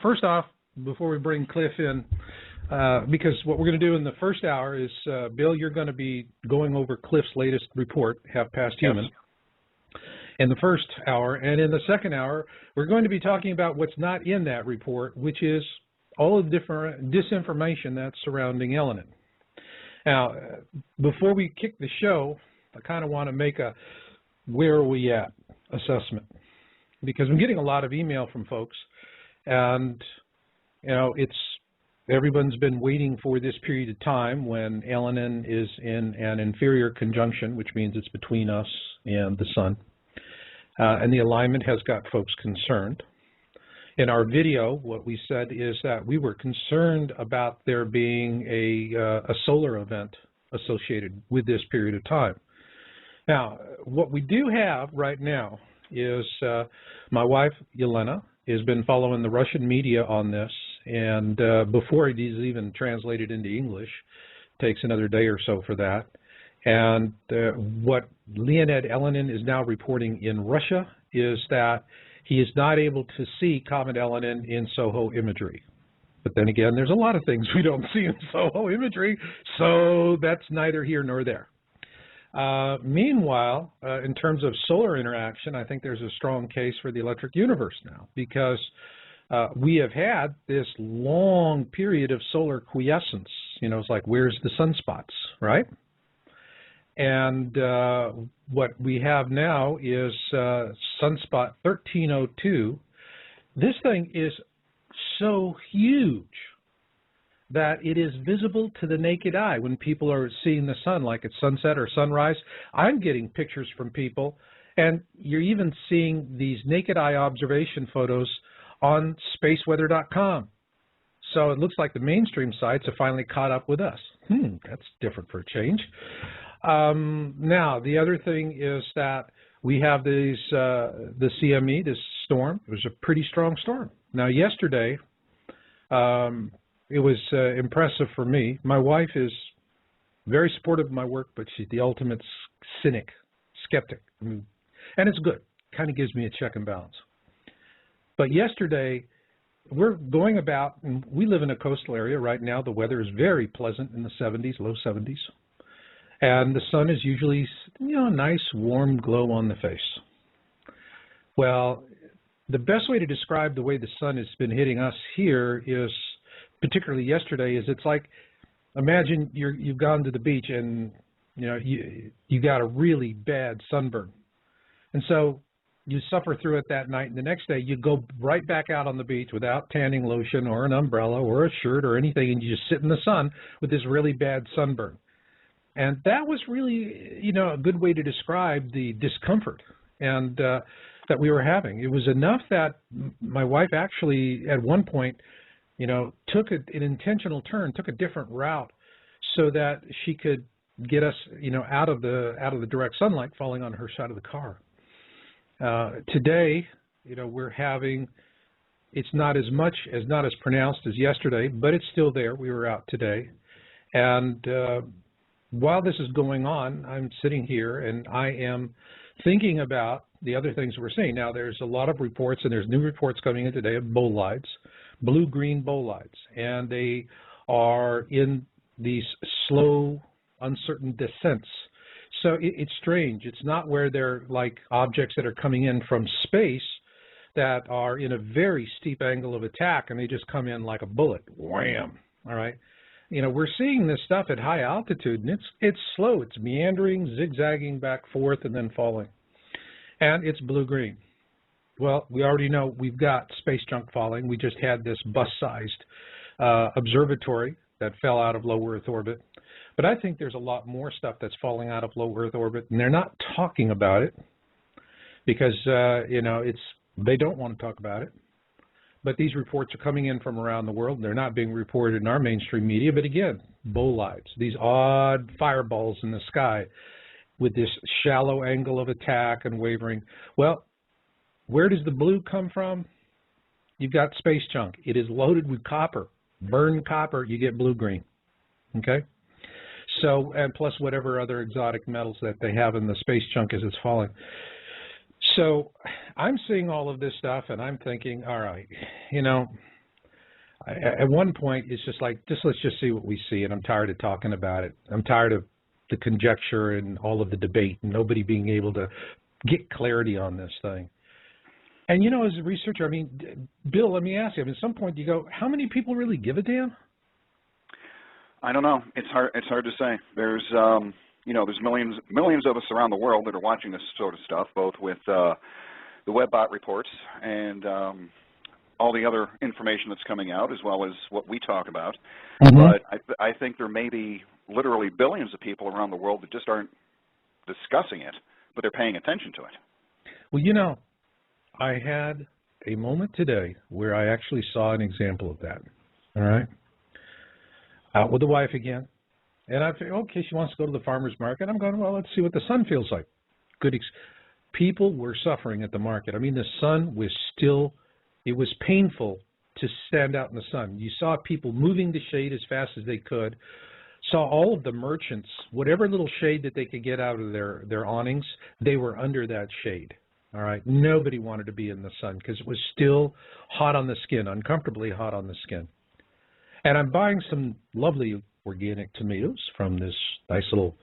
First off, before we bring Cliff in, because what we're going to do in the first hour is, Bill, you're going to be going over Cliff's latest report, Half Past Human, in the first hour. And in the second hour, we're going to be talking about what's not in that report, which is all of the different disinformation that's surrounding Elenin. Now, before we kick the show, I kind of want to make a where are we at assessment, because I'm getting a lot of email from folks, and you know, everyone's been waiting for this period of time when Elenin is in an inferior conjunction, which means it's between us and the sun, and the alignment has got folks concerned. In our video, what we said is that we were concerned about there being a solar event associated with this period of time. Now, what we do have right now is my wife, Yelena, has been following the Russian media on this, and before it is even translated into English, takes another day or so for that. And what Leonid Elenin is now reporting in Russia is that he is not able to see Comet Elenin in SOHO imagery. But then again, there's a lot of things we don't see in SOHO imagery, so that's neither here nor there. Meanwhile, in terms of solar interaction, I think there's a strong case for the electric universe now, because we have had this long period of solar quiescence. You know, it's like, where's the sunspots, right? And what we have now is sunspot 1302. This thing is so huge that it is visible to the naked eye when people are seeing the sun, like at sunset or sunrise. I'm getting pictures from people, and you're even seeing these naked eye observation photos on spaceweather.com. So it looks like the mainstream sites have finally caught up with us. That's different for a change. Now, the other thing is that we have these, the CME, this storm. It was a pretty strong storm. Now, yesterday, it was impressive for me. My wife is very supportive of my work, but she's the ultimate cynic, skeptic. I mean, and it's good. Kind of gives me a check and balance. But yesterday, we're going about, and we live in a coastal area right now. The weather is very pleasant in the 70s, low 70s. And the sun is usually, you know, a nice warm glow on the face. Well, the best way to describe the way the sun has been hitting us here is, particularly yesterday, is it's like, imagine you've gone to the beach and you know you got a really bad sunburn, and so you suffer through it that night, and the next day you go right back out on the beach without tanning lotion or an umbrella or a shirt or anything, and you just sit in the sun with this really bad sunburn. And that was really, you know, a good way to describe the discomfort and that we were having. It was enough that my wife actually, at one point, you know, took an intentional turn, took a different route, so that she could get us, you know, out of the direct sunlight falling on her side of the car. Today, you know, we're having, it's not as pronounced as yesterday, but it's still there. We were out today, and while this is going on, I'm sitting here and I am thinking about the other things we're seeing. Now, there's a lot of reports, and there's new reports coming in today of bolides, blue-green bolides, and they are in these slow, uncertain descents. So it's strange. It's not where they're like objects that are coming in from space that are in a very steep angle of attack, and they just come in like a bullet, wham, all right? You know, we're seeing this stuff at high altitude, and it's slow. It's meandering, zigzagging back forth, and then falling. And it's blue-green. Well, we already know we've got space junk falling. We just had this bus-sized observatory that fell out of low Earth orbit. But I think there's a lot more stuff that's falling out of low Earth orbit, and they're not talking about it because, you know, they don't want to talk about it. But these reports are coming in from around the world, and they're not being reported in our mainstream media. But again, bolides, these odd fireballs in the sky with this shallow angle of attack and wavering. Well, where does the blue come from? You've got space junk. It is loaded with copper. Burn copper, you get blue-green, okay? So, and plus whatever other exotic metals that they have in the space junk as it's falling. So I'm seeing all of this stuff, and I'm thinking, all right, you know, at one point, it's just like, let's just see what we see, and I'm tired of talking about it. I'm tired of the conjecture and all of the debate and nobody being able to get clarity on this thing. And, you know, as a researcher, I mean, Bill, let me ask you, I mean, at some point you go, how many people really give a damn? I don't know. It's hard to say. There's, you know, there's millions of us around the world that are watching this sort of stuff, both with the WebBot reports and all the other information that's coming out, as well as what we talk about. But I think there may be literally billions of people around the world that just aren't discussing it, but they're paying attention to it. Well, you know, I had a moment today where I actually saw an example of that, all right? Out with the wife again, and I figured, okay, she wants to go to the farmer's market. I'm going, well, let's see what the sun feels like. People were suffering at the market. I mean, the sun was still, it was painful to stand out in the sun. You saw people moving to shade as fast as they could, saw all of the merchants, whatever little shade that they could get out of their awnings, they were under that shade. All right, nobody wanted to be in the sun because it was still hot on the skin, uncomfortably hot on the skin. And I'm buying some lovely organic tomatoes from this nice little,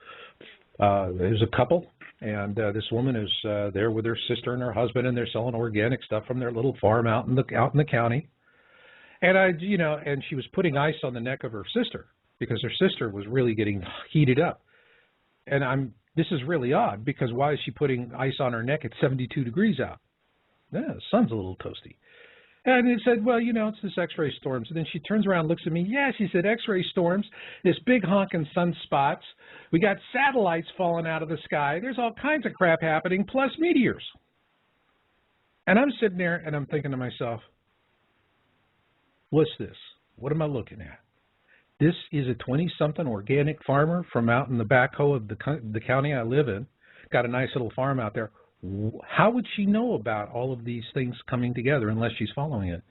there's a couple, and this woman is there with her sister and her husband, and they're selling organic stuff from their little farm out in the county. And you know, and she was putting ice on the neck of her sister because her sister was really getting heated up. And this is really odd because why is she putting ice on her neck at 72 degrees out? Yeah, the sun's a little toasty. And it said, well, you know, it's this X-ray storms. And then she turns around and looks at me. Yeah, she said, X-ray storms, this big honking sunspots. We got satellites falling out of the sky. There's all kinds of crap happening, plus meteors. And I'm sitting there and I'm thinking to myself, what's this? What am I looking at? This is a 20-something organic farmer from out in the backhoe of the county I live in. Got a nice little farm out there. How would she know about all of these things coming together unless she's following it?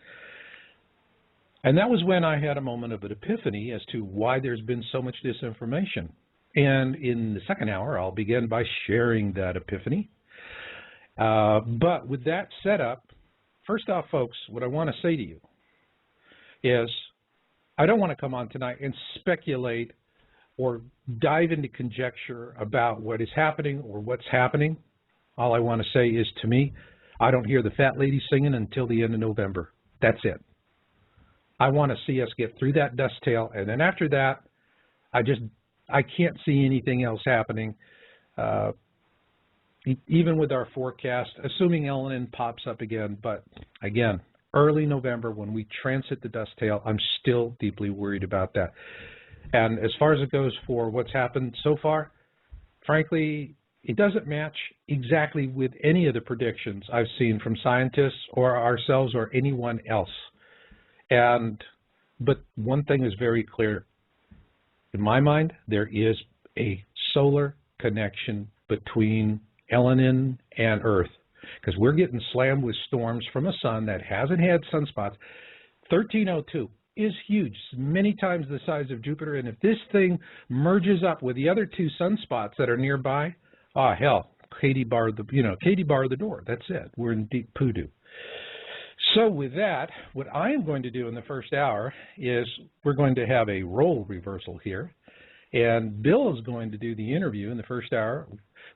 And that was when I had a moment of an epiphany as to why there's been so much disinformation. And in the second hour, I'll begin by sharing that epiphany. But with that set up, first off, folks, what I want to say to you is I don't want to come on tonight and speculate or dive into conjecture about what is happening or what's happening. All I want to say is, to me, I don't hear the fat lady singing until the end of November. That's it. I want to see us get through that dust tail, and then after that, I can't see anything else happening. Even with our forecast, assuming Elenin pops up again, but again, early November when we transit the dust tail, I'm still deeply worried about that. And as far as it goes for what's happened so far, frankly, it doesn't match exactly with any of the predictions I've seen from scientists or ourselves or anyone else. But one thing is very clear. In my mind, there is a solar connection between Elenin and Earth, because we're getting slammed with storms from a sun that hasn't had sunspots. 1302 is huge, many times the size of Jupiter, and if this thing merges up with the other two sunspots that are nearby, hell, Katie barred the door. That's it. We're in deep poodoo. So with that, what I am going to do in the first hour is we're going to have a role reversal here, and Bill is going to do the interview in the first hour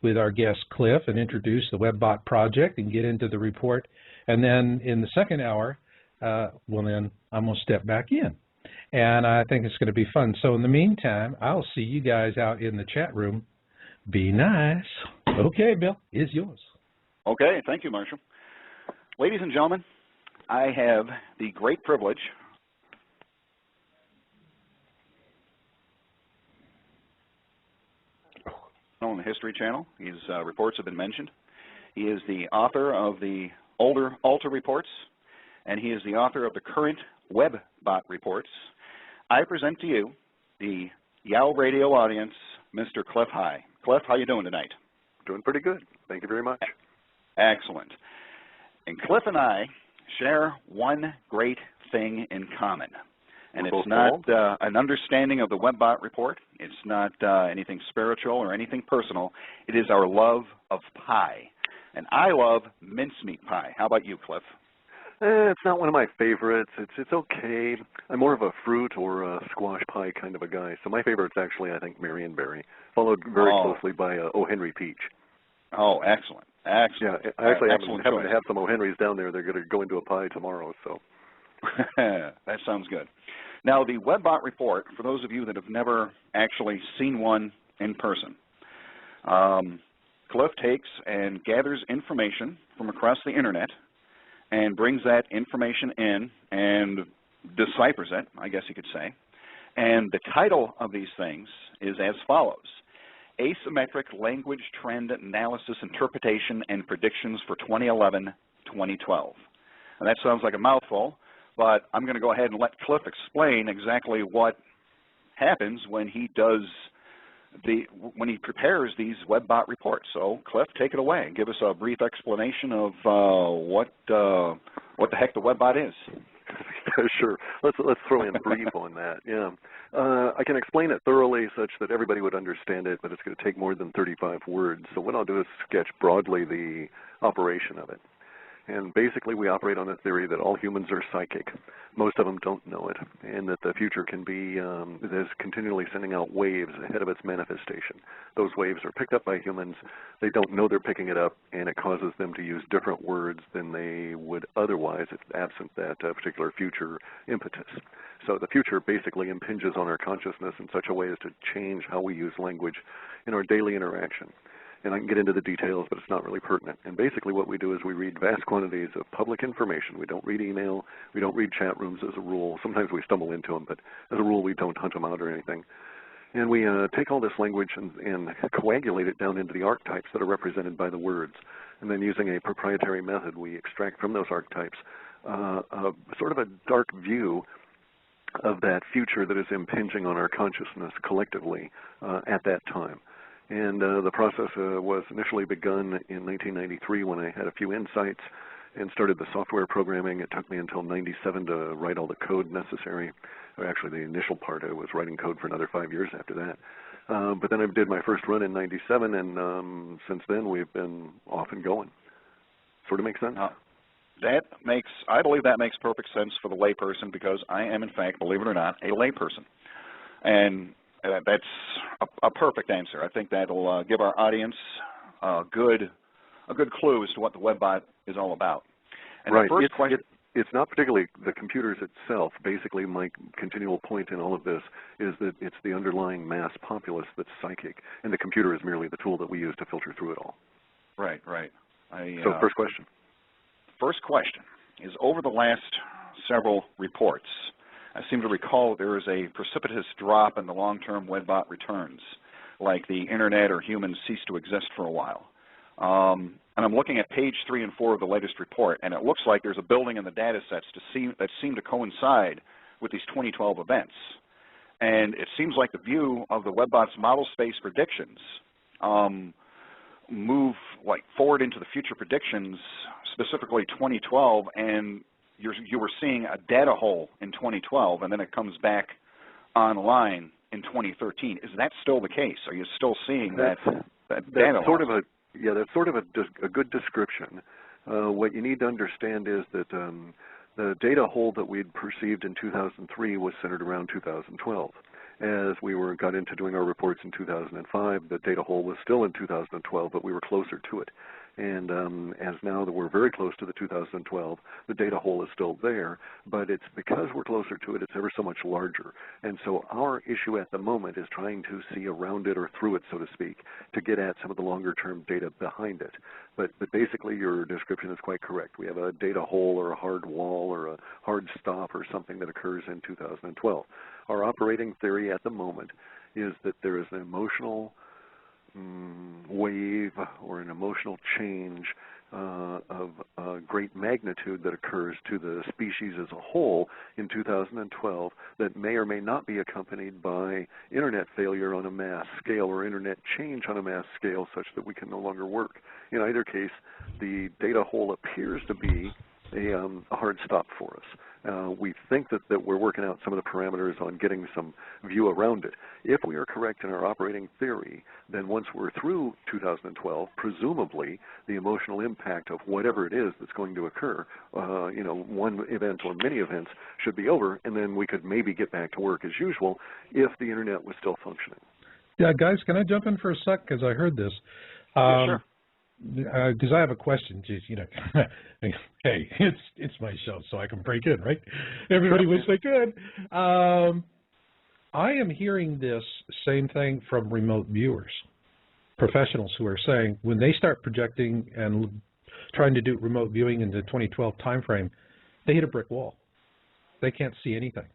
with our guest Cliff and introduce the WebBot project and get into the report. And then in the second hour, then I'm going to step back in. And I think it's going to be fun. So in the meantime, I'll see you guys out in the chat room. Be nice. Okay, Bill, it's yours. Okay, thank you, Marshall. Ladies and gentlemen, I have the great privilege on the History Channel. His reports have been mentioned. He is the author of the older Alta reports, and he is the author of the current WebBot reports. I present to you the Yow Radio audience, Mr. Cliff High. Cliff, how you doing tonight? Doing pretty good. Thank you very much. Excellent. And Cliff and I share one great thing in common. And it's not an understanding of the WebBot report. It's not anything spiritual or anything personal. It is our love of pie. And I love mincemeat pie. How about you, Cliff? It's not one of my favorites. It's okay. I'm more of a fruit or a squash pie kind of a guy. So my favorite's actually, I think, Marionberry, followed very closely by O. Henry Peach. Oh, excellent. Excellent. Yeah, I actually happen choice. to have some O. Henrys down there. They're going to go into a pie tomorrow. So that sounds good. Now, the WebBot report, for those of you that have never actually seen one in person, Cliff takes and gathers information from across the internet and brings that information in and deciphers it, I guess you could say. And the title of these things is as follows: Asymmetric Language Trend Analysis, Interpretation, and Predictions for 2011-2012. And that sounds like a mouthful, but I'm going to go ahead and let Cliff explain exactly what happens when he does when he prepares these WebBot reports. So, Cliff, take it away and give us a brief explanation of what the heck the WebBot is. Sure. Let's throw in brief on that. Yeah, I can explain it thoroughly such that everybody would understand it, but it's going to take more than 35 words. So what I'll do is sketch broadly the operation of it. And basically, we operate on the theory that all humans are psychic. Most of them don't know it, and that the future can be is continually sending out waves ahead of its manifestation. Those waves are picked up by humans. They don't know they're picking it up, and it causes them to use different words than they would otherwise if absent that particular future impetus. So the future basically impinges on our consciousness in such a way as to change how we use language in our daily interaction. And I can get into the details, but it's not really pertinent. And basically what we do is we read vast quantities of public information. We don't read email. We don't read chat rooms as a rule. Sometimes we stumble into them, but as a rule we don't hunt them out or anything. And we take all this language and coagulate it down into the archetypes that are represented by the words. And then using a proprietary method, we extract from those archetypes sort of a dark view of that future that is impinging on our consciousness collectively at that time. And the process was initially begun in 1993 when I had a few insights and started the software programming. It took me until 97 to write all the code necessary. Actually, the initial part, I was writing code for another 5 years after that. But then I did my first run in 97, and since then we've been off and going. Sort of makes sense? I believe that makes perfect sense for the layperson, because I am, in fact, believe it or not, a layperson. And that's a perfect answer. I think that'll give our audience a good clue as to what the WebBot is all about. And right. The first question, it's not particularly the computers itself. Basically, my continual point in all of this is that it's the underlying mass populace that's psychic, and the computer is merely the tool that we use to filter through it all. Right. So first question. First question is, over the last several reports, I seem to recall there is a precipitous drop in the long-term WebBot returns, like the internet or humans cease to exist for a while. And I'm looking at page 3 and 4 of the latest report, and it looks like there's a building in the data sets that seem to coincide with these 2012 events. And it seems like the view of the WebBot's model space predictions move forward into the future predictions, specifically 2012, and you were seeing a data hole in 2012, and then it comes back online in 2013. Is that still the case? Are you still seeing that data hole? That's sort of a good description. What you need to understand is that the data hole that we'd perceived in 2003 was centered around 2012. As we got into doing our reports in 2005, the data hole was still in 2012, but we were closer to it. And as now that we're very close to the 2012, the data hole is still there, but it's because we're closer to it, it's ever so much larger. And so our issue at the moment is trying to see around it or through it, so to speak, to get at some of the longer-term data behind it. But basically your description is quite correct. We have a data hole or a hard wall or a hard stop or something that occurs in 2012. Our operating theory at the moment is that there is an emotional wave or an emotional change of great magnitude that occurs to the species as a whole in 2012 that may or may not be accompanied by internet failure on a mass scale or internet change on a mass scale such that we can no longer work. In either case, the data hole appears to be a hard stop for us. We think that we're working out some of the parameters on getting some view around it. If we are correct in our operating theory, then once we're through 2012, presumably the emotional impact of whatever it is that's going to occur, one event or many events should be over, and then we could maybe get back to work as usual if the Internet was still functioning. Yeah, guys, can I jump in for a sec? Because I heard this. Yeah, sure. Because I have a question. Just, hey, it's my show, so I can break in, right? Everybody wish they could. I am hearing this same thing from remote viewers, professionals who are saying when they start projecting and trying to do remote viewing in the 2012 timeframe, they hit a brick wall. They can't see anything.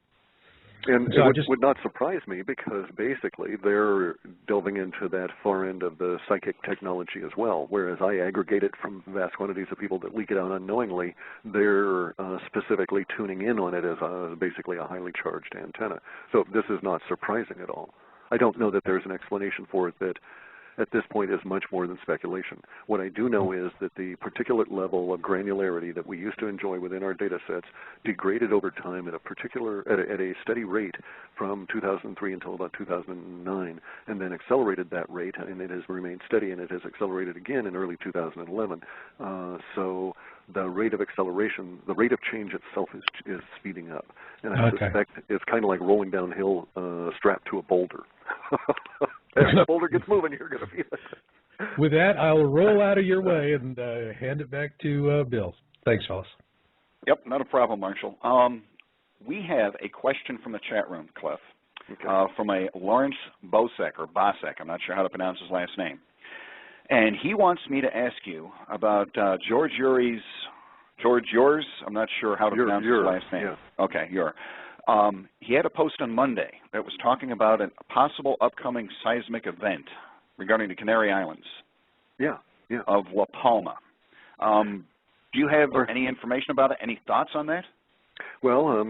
And so it would not surprise me because basically they're delving into that far end of the psychic technology as well, whereas I aggregate it from vast quantities of people that leak it out unknowingly. They're specifically tuning in on it as basically a highly charged antenna. So this is not surprising at all. I don't know that there's an explanation for it that at this point is much more than speculation. What I do know is that the particulate level of granularity that we used to enjoy within our data sets degraded over time at a steady rate from 2003 until about 2009, and then accelerated that rate, and it has remained steady, and it has accelerated again in early 2011. So the rate of acceleration, the rate of change itself is speeding up. And I suspect it's kind of like rolling downhill strapped to a boulder. As the boulder gets moving, you're going to feel it. With that, I'll roll out of your way and hand it back to Bill. Thanks, fellas. Yep, not a problem, Marshall. We have a question from the chat room, Cliff, from a Lawrence Bosek, or Bosek. I'm not sure how to pronounce his last name. And he wants me to ask you about George Yours, I'm not sure how to pronounce his last name. Yeah. Okay, he had a post on Monday that was talking about a possible upcoming seismic event regarding the Canary Islands of La Palma. Do you have any information about it? Any thoughts on that? Well,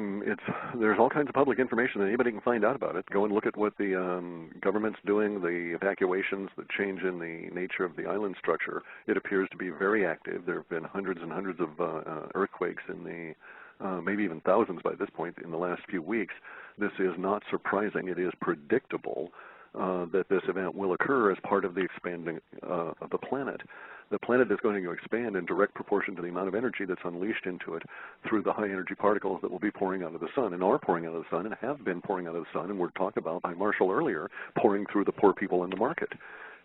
there's all kinds of public information that anybody can find out about it. Go and look at what the government's doing, the evacuations, the change in the nature of the island structure. It appears to be very active. There have been hundreds and hundreds of earthquakes in the maybe even thousands by this point in the last few weeks. This is not surprising. It is predictable that this event will occur as part of the expanding of the planet. The planet is going to expand in direct proportion to the amount of energy that's unleashed into it through the high energy particles that will be pouring out of the sun and are pouring out of the sun and have been pouring out of the sun and were talked about by Marshall earlier, pouring through the poor people in the market.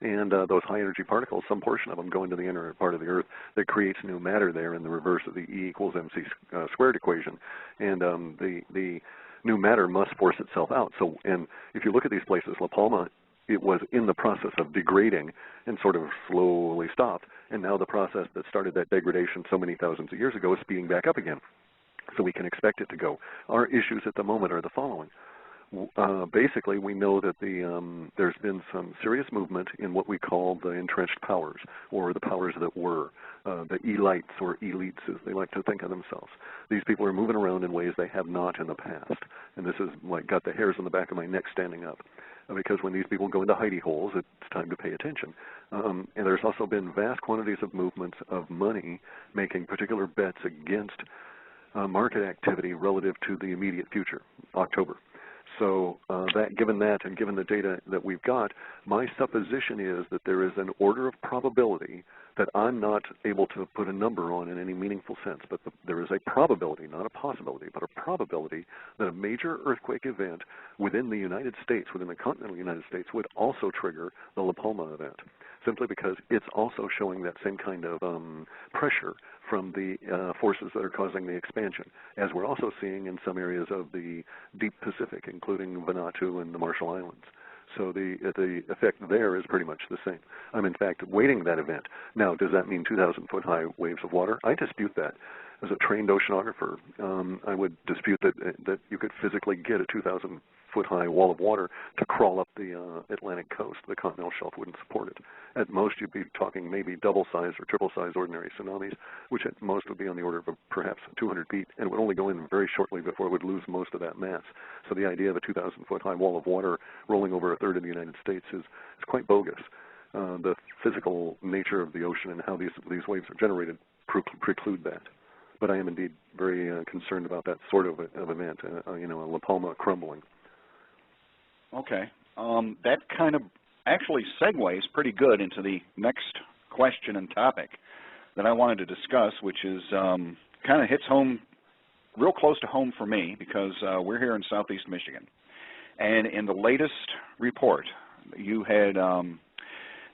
And those high energy particles, some portion of them go into the inner part of the Earth that creates new matter there in the reverse of the E equals MC squared equation. And the new matter must force itself out. So, and if you look at these places, La Palma, it was in the process of degrading and sort of slowly stopped. And now the process that started that degradation so many thousands of years ago is speeding back up again. So we can expect it to go. Our issues at the moment are the following. Basically, we know that there's been some serious movement in what we call the entrenched powers, or the powers that were, the elites or elites, as they like to think of themselves. These people are moving around in ways they have not in the past, and this is like got the hairs on the back of my neck standing up, because when these people go into hidey holes, it's time to pay attention. And there's also been vast quantities of movements of money making particular bets against market activity relative to the immediate future, October. So given that and given the data that we've got, my supposition is that there is an order of probability that I'm not able to put a number on in any meaningful sense, but there is a probability, not a possibility, but a probability that a major earthquake event within the United States, within the continental United States, would also trigger the La Palma event, simply because it's also showing that same kind of pressure from the forces that are causing the expansion, as we're also seeing in some areas of the deep Pacific, including Vanuatu and the Marshall Islands. So the effect there is pretty much the same. I'm, in fact, waiting that event. Now, does that mean 2,000-foot high waves of water? I dispute that. As a trained oceanographer, I would dispute that you could physically get a 2,000-foot high wall of water to crawl up the Atlantic coast. The continental shelf wouldn't support it. At most, you'd be talking maybe double-size or triple-size ordinary tsunamis, which at most would be on the order of perhaps 200 feet, and it would only go in very shortly before it would lose most of that mass. So the idea of a 2,000-foot high wall of water rolling over a third of the United States is quite bogus. The physical nature of the ocean and how these waves are generated preclude that. but I am indeed very concerned about that sort of event, a La Palma crumbling. Okay. That kind of actually segues pretty good into the next question and topic that I wanted to discuss, which is kind of hits home, real close to home for me, because we're here in southeast Michigan. And in the latest report, you had an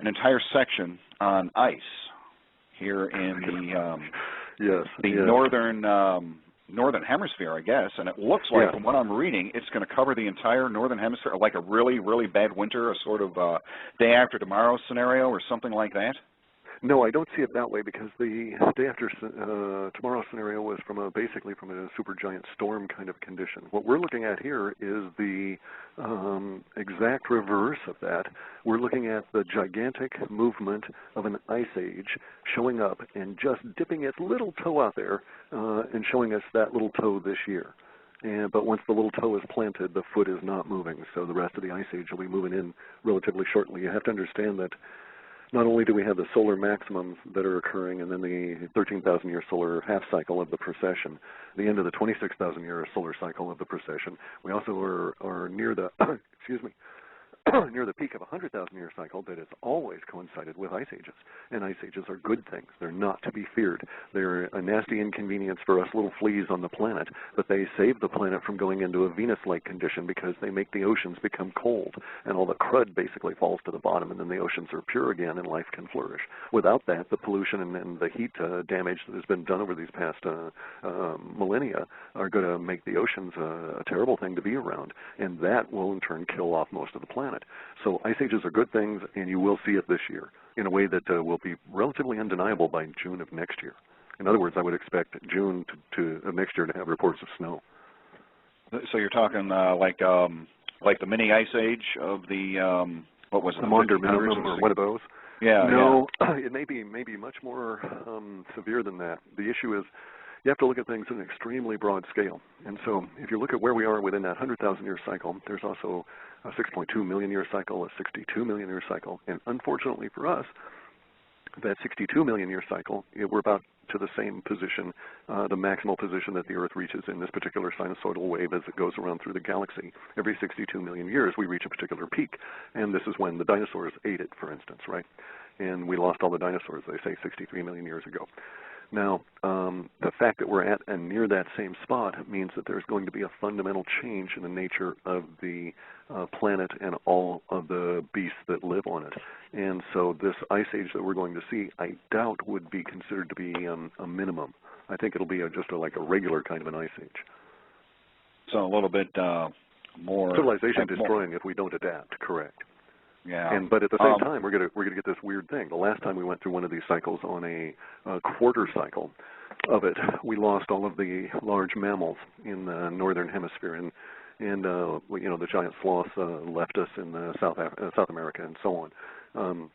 entire section on ice here in the northern hemisphere, I guess, and it looks like, from what I'm reading, it's going to cover the entire northern hemisphere, like a really, really bad winter, a sort of day after tomorrow scenario or something like that. No, I don't see it that way, because the day after tomorrow scenario was basically from a supergiant storm kind of condition. What we're looking at here is the exact reverse of that. We're looking at the gigantic movement of an ice age showing up and just dipping its little toe out there and showing us that little toe this year. But once the little toe is planted, the foot is not moving, so the rest of the ice age will be moving in relatively shortly. You have to understand that not only do we have the solar maximums that are occurring and then the 13,000-year solar half cycle of the precession, the end of the 26,000-year solar cycle of the precession, we also are near the, near the peak of a 100,000-year cycle that has always coincided with ice ages. And ice ages are good things. They're not to be feared. They're a nasty inconvenience for us little fleas on the planet, but they save the planet from going into a Venus-like condition because they make the oceans become cold, and all the crud basically falls to the bottom, and then the oceans are pure again, and life can flourish. Without that, the pollution and the heat damage that has been done over these past millennia are going to make the oceans a terrible thing to be around, and that will in turn kill off most of the planet. So ice ages are good things, and you will see it this year in a way that will be relatively undeniable by June of next year. In other words, I would expect June of next year to have reports of snow. So you're talking like the mini ice age of the what was it? The Maunder minimum or one of those? Yeah. No, it may be much more severe than that. The issue is you have to look at things on an extremely broad scale. And so if you look at where we are within that 100,000-year cycle, there's also a 6.2 million-year cycle, a 62 million-year cycle. And unfortunately for us, that 62 million-year cycle, we're about to the same position, the maximal position that the Earth reaches in this particular sinusoidal wave as it goes around through the galaxy. Every 62 million years, we reach a particular peak. And this is when the dinosaurs ate it, for instance, right? And we lost all the dinosaurs, they say, 63 million years ago. Now, the fact that we're at and near that same spot means that there's going to be a fundamental change in the nature of the planet and all of the beasts that live on it. And so this ice age that we're going to see, I doubt would be considered to be a minimum. I think it'll be like a regular kind of an ice age. So a little bit more civilization destroying if we don't adapt. Correct. Yeah. But at the same time, we're gonna get this weird thing. The last time we went through one of these cycles on a quarter cycle of it, we lost all of the large mammals in the northern hemisphere, and the giant sloths left us in South America and so on.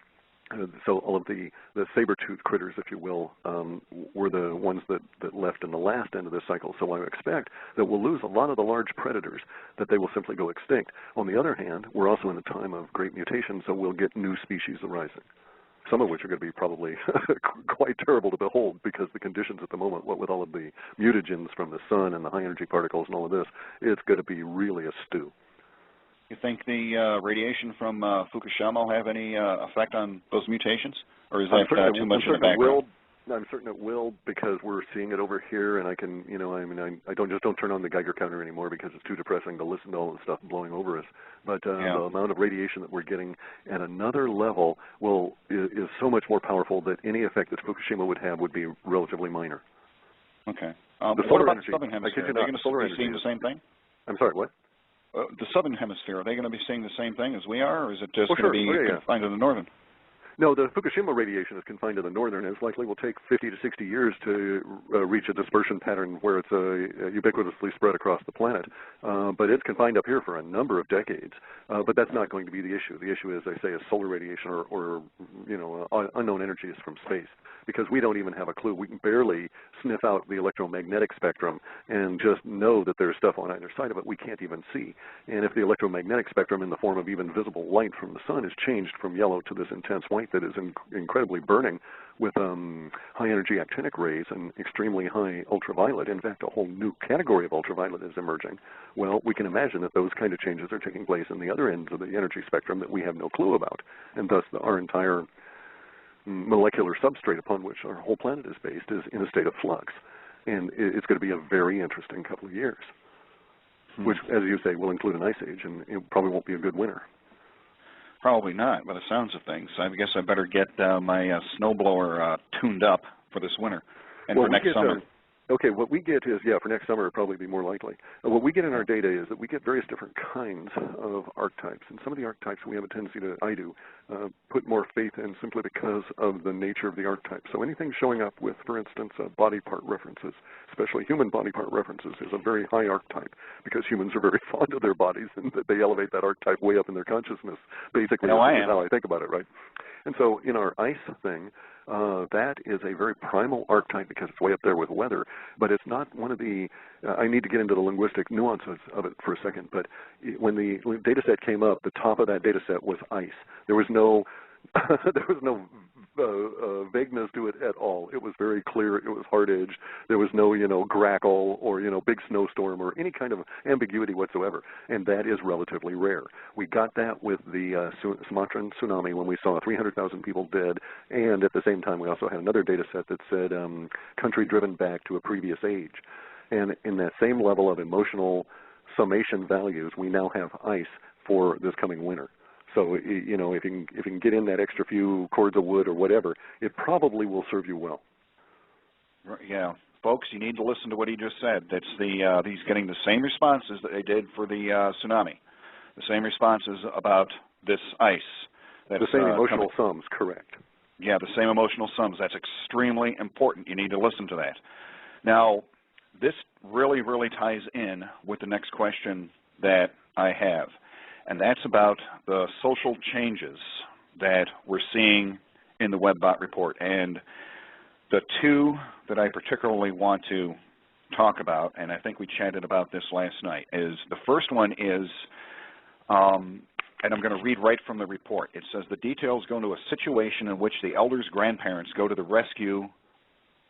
So all of the saber-toothed critters, if you will, were the ones that left in the last end of this cycle. So I expect that we'll lose a lot of the large predators, that they will simply go extinct. On the other hand, we're also in a time of great mutation, so we'll get new species arising, some of which are going to be probably quite terrible to behold, because the conditions at the moment, what with all of the mutagens from the sun and the high-energy particles and all of this, it's going to be really a stew. You think the radiation from Fukushima will have any effect on those mutations, or is that too much in the background? I'm certain it will, because we're seeing it over here, and I can, I don't turn on the Geiger counter anymore because it's too depressing to listen to all the stuff blowing over us. But the amount of radiation that we're getting at another level is so much more powerful that any effect that Fukushima would have would be relatively minor. Okay. What about the Southern Hemisphere? Are they going to be seeing the same thing? I'm sorry, what? The Southern Hemisphere, are they going to be seeing the same thing as we are, or is it just going to be confined to the Northern? No, the Fukushima radiation is confined to the northern. It likely will take 50 to 60 years to reach a dispersion pattern where it's ubiquitously spread across the planet. But it's confined up here for a number of decades. But that's not going to be the issue. The issue, as I say, is solar radiation or unknown energies from space, because we don't even have a clue. We can barely sniff out the electromagnetic spectrum and just know that there's stuff on either side of it we can't even see. And if the electromagnetic spectrum in the form of even visible light from the sun is changed from yellow to this intense white that is incredibly burning, with high energy actinic rays and extremely high ultraviolet. In fact, a whole new category of ultraviolet is emerging. Well, we can imagine that those kind of changes are taking place in the other ends of the energy spectrum that we have no clue about, and thus our entire molecular substrate upon which our whole planet is based is in a state of flux. And it's going to be a very interesting couple of years, which, as you say, will include an ice age, and it probably won't be a good winter. Probably not, by the sounds of things. I guess I better get my snowblower tuned up for this winter and for next summer. Okay, what we get is, for next summer it'll probably be more likely. What we get in our data is that we get various different kinds of archetypes, and some of the archetypes we have a tendency to, put more faith in simply because of the nature of the archetype. So anything showing up with, for instance, body part references, especially human body part references, is a very high archetype because humans are very fond of their bodies and that they elevate that archetype way up in their consciousness. Basically, that's how I think about it, right? And so in our ice thing, that is a very primal archetype because it's way up there with weather, but it's not one of the, I need to get into the linguistic nuances of it for a second, but when the data set came up, the top of that data set was ice. There was no vagueness to it at all. It was very clear. It was hard-edged. There was no, grackle or, big snowstorm or any kind of ambiguity whatsoever, and that is relatively rare. We got that with the Sumatran tsunami when we saw 300,000 people dead, and at the same time we also had another data set that said country driven back to a previous age. And in that same level of emotional summation values, we now have ice for this coming winter. So, if you can get in that extra few cords of wood or whatever, it probably will serve you well. Yeah. Folks, you need to listen to what he just said. That's he's getting the same responses that they did for the tsunami, the same responses about this ice. The same emotional sums, correct. Yeah, the same emotional sums. That's extremely important. You need to listen to that. Now, this really, really ties in with the next question that I have. And that's about the social changes that we're seeing in the WebBot report. And the two that I particularly want to talk about, and I think we chatted about this last night, is the first one is, and I'm going to read right from the report. It says, the details go into a situation in which the elder's grandparents go to the rescue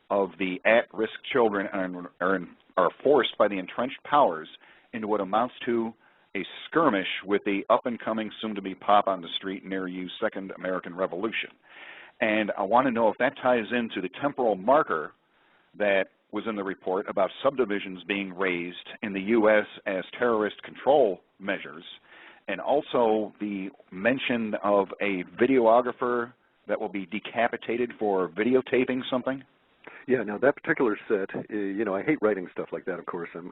of the at-risk children and are forced by the entrenched powers into what amounts to a skirmish with the up-and-coming, soon-to-be pop on the street near you Second American Revolution. And I want to know if that ties into the temporal marker that was in the report about subdivisions being raised in the U.S. as terrorist control measures, and also the mention of a videographer that will be decapitated for videotaping something. Yeah, now that particular set, I hate writing stuff like that, of course. Well,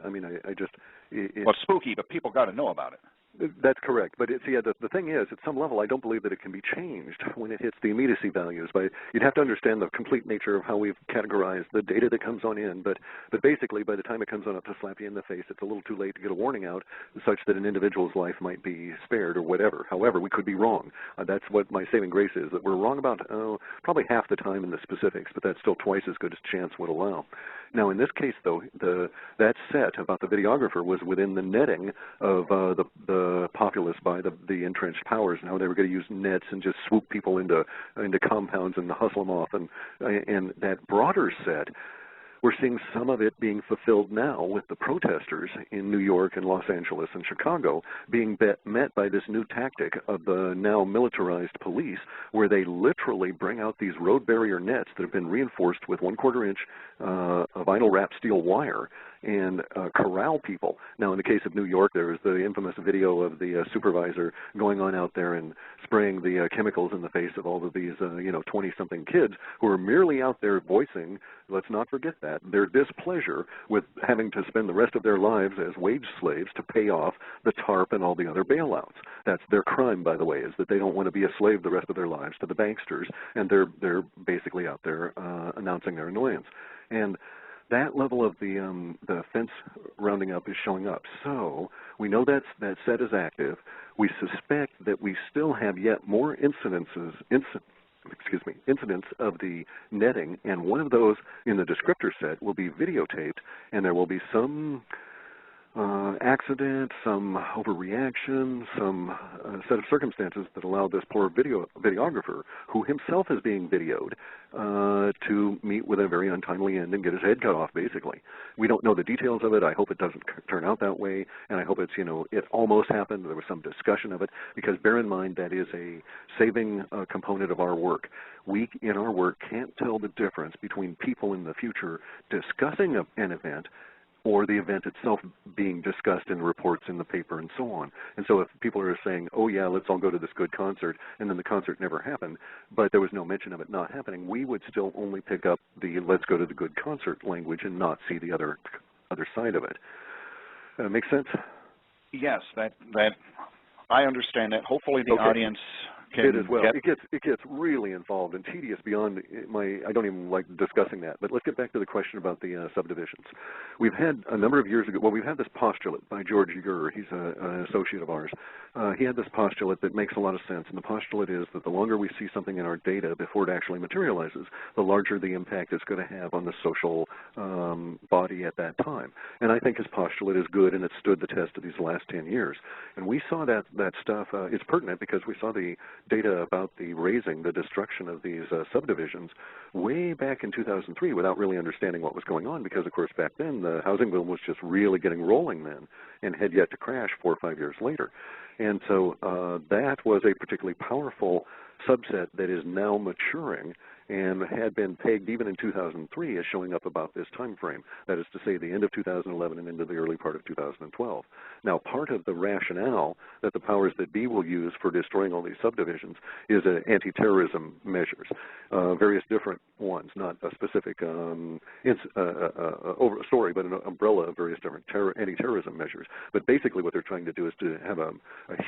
it's spooky, but people got to know about it. That's correct. But the thing is, at some level, I don't believe that it can be changed when it hits the immediacy values. You'd have to understand the complete nature of how we've categorized the data that comes on in. But basically, by the time it comes on up to slap you in the face, it's a little too late to get a warning out such that an individual's life might be spared or whatever. However, we could be wrong. That's what my saving grace is, that we're wrong about probably half the time in the specifics, but that's still twice as good as chance would allow. Now, in this case, though, that set about the videographer was within the netting of the populace by the entrenched powers, and how they were going to use nets and just swoop people into compounds and hustle them off. And that broader set, we're seeing some of it being fulfilled now with the protesters in New York and Los Angeles and Chicago being met by this new tactic of the now militarized police, where they literally bring out these road barrier nets that have been reinforced with 1/4 inch vinyl wrapped steel wire and corral people. Now, in the case of New York, there was the infamous video of the supervisor going on out there and spraying the chemicals in the face of all of these 20-something kids who are merely out there voicing, let's not forget that, their displeasure with having to spend the rest of their lives as wage slaves to pay off the TARP and all the other bailouts. That's their crime, by the way, is that they don't want to be a slave the rest of their lives to the banksters, and they're basically out there announcing their annoyance. And that level of the fence rounding up is showing up. So we know that set is active. We suspect that we still have yet more incidents of the netting, and one of those in the descriptor set will be videotaped, and there will be some accident, some overreaction, some set of circumstances that allow this poor videographer, who himself is being videoed, to meet with a very untimely end and get his head cut off, basically. We don't know the details of it. I hope it doesn't turn out that way, and I hope it's, it almost happened. There was some discussion of it, because bear in mind that is a saving component of our work. We, in our work, can't tell the difference between people in the future discussing an event or the event itself being discussed in reports in the paper and so on. And so if people are saying, oh yeah, let's all go to this good concert, and then the concert never happened, but there was no mention of it not happening, we would still only pick up the let's go to the good concert language and not see the other side of it. Make sense? Yes, that I understand that. Hopefully the audience can it as well. get... It gets really involved and tedious beyond I don't even like discussing that. But let's get back to the question about the subdivisions. We've had a number of years ago, we've had this postulate by George Ure. He's an associate of ours. He had this postulate that makes a lot of sense, and the postulate is that the longer we see something in our data before it actually materializes, the larger the impact it's going to have on the social body at that time. And I think his postulate is good, and it stood the test of these last 10 years. And we saw that stuff, it's pertinent because we saw the data about the razing, the destruction of these subdivisions way back in 2003 without really understanding what was going on, because of course back then the housing boom was just really getting rolling then and had yet to crash 4 or 5 years later. And so that was a particularly powerful subset that is now maturing and had been pegged even in 2003 as showing up about this time frame. That is to say, the end of 2011 and into the early part of 2012. Now, part of the rationale that the powers that be will use for destroying all these subdivisions is anti-terrorism measures, various different ones, not a specific story, but an umbrella of various different anti-terrorism measures. But basically what they're trying to do is to have a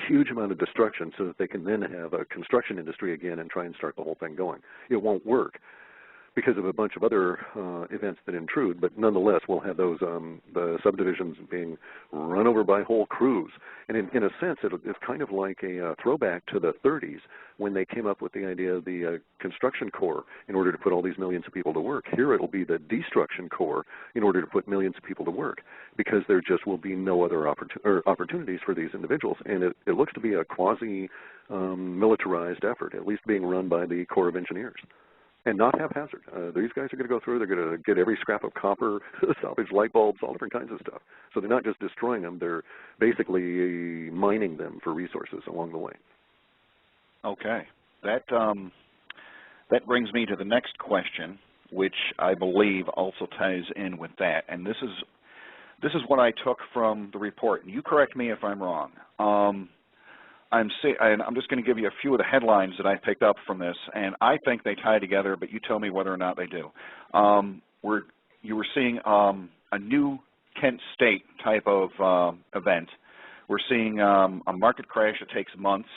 huge amount of destruction so that they can then have a construction industry again and try and start the whole thing going. It won't work because of a bunch of other events that intrude, but nonetheless we'll have those the subdivisions being run over by whole crews. And in a sense, it's kind of like a throwback to the 30s when they came up with the idea of the construction corps in order to put all these millions of people to work. Here it'll be the destruction corps in order to put millions of people to work, because there just will be no other opportunities for these individuals. And it looks to be a quasi-militarized effort, at least being run by the Corps of Engineers. And not haphazard. These guys are going to go through, they're going to get every scrap of copper, salvage light bulbs, all different kinds of stuff. So they're not just destroying them, they're basically mining them for resources along the way. Okay. That brings me to the next question, which I believe also ties in with that. And this is what I took from the report. And you correct me if I'm wrong. I'm just going to give you a few of the headlines that I picked up from this, and I think they tie together, but you tell me whether or not they do. You were seeing a new Kent State type of event. We're seeing a market crash that takes months,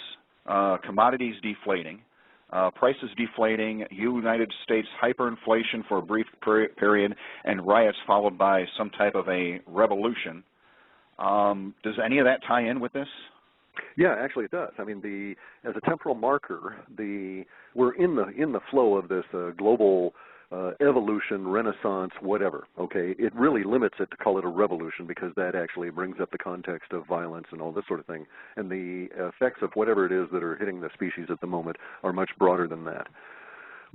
commodities deflating, prices deflating, United States hyperinflation for a brief period, and riots followed by some type of a revolution. Does any of that tie in with this? Yeah, actually it does. I mean, as a temporal marker, we're in the flow of this global evolution, renaissance, whatever. Okay, it really limits it to call it a revolution because that actually brings up the context of violence and all this sort of thing. And the effects of whatever it is that are hitting the species at the moment are much broader than that.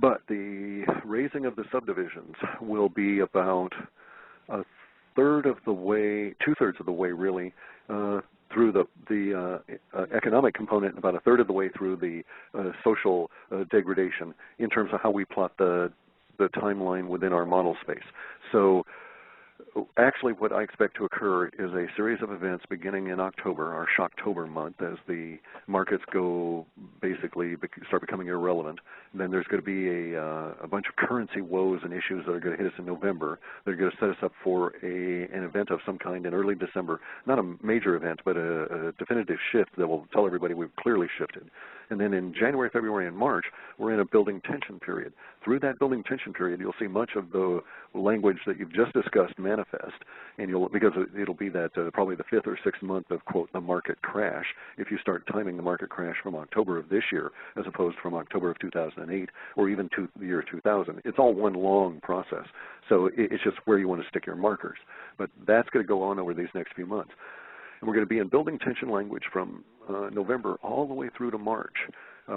But the raising of the subdivisions will be about a third of the way, 2/3 of the way, really. Through the economic component, about a third of the way through the social degradation in terms of how we plot the timeline within our model space. So actually what I expect to occur is a series of events beginning in October, our Shocktober month, as the markets go basically start becoming irrelevant. And then there's going to be a bunch of currency woes and issues that are going to hit us in November. They're going to set us up for an event of some kind in early December. Not a major event, but a definitive shift that will tell everybody we've clearly shifted. And then in January, February, and March, we're in a building tension period. Through that building tension period, you'll see much of the language that you've just discussed manifest, and because it'll be that probably the 5th or 6th month of, quote, the market crash, if you start timing the market crash from October of this year as opposed from October of 2008 or even to the year 2000. It's all one long process. So it's just where you want to stick your markers. But that's going to go on over these next few months. And we're going to be in building tension language from November all the way through to March.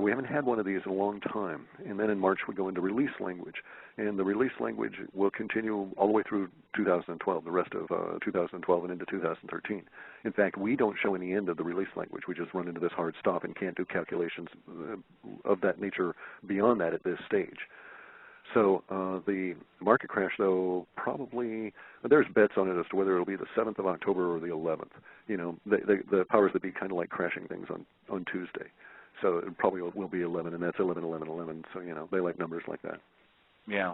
We haven't had one of these in a long time. And then in March we go into release language. And the release language will continue all the way through 2012, the rest of 2012 and into 2013. In fact, we don't show any end of the release language. We just run into this hard stop and can't do calculations of that nature beyond that at this stage. So the market crash, though, probably, there's bets on it as to whether it'll be the 7th of October or the 11th. You know, the powers that be kind of like crashing things on Tuesday. So it probably will be 11, and that's 11, 11, 11. So, you know, they like numbers like that. Yeah.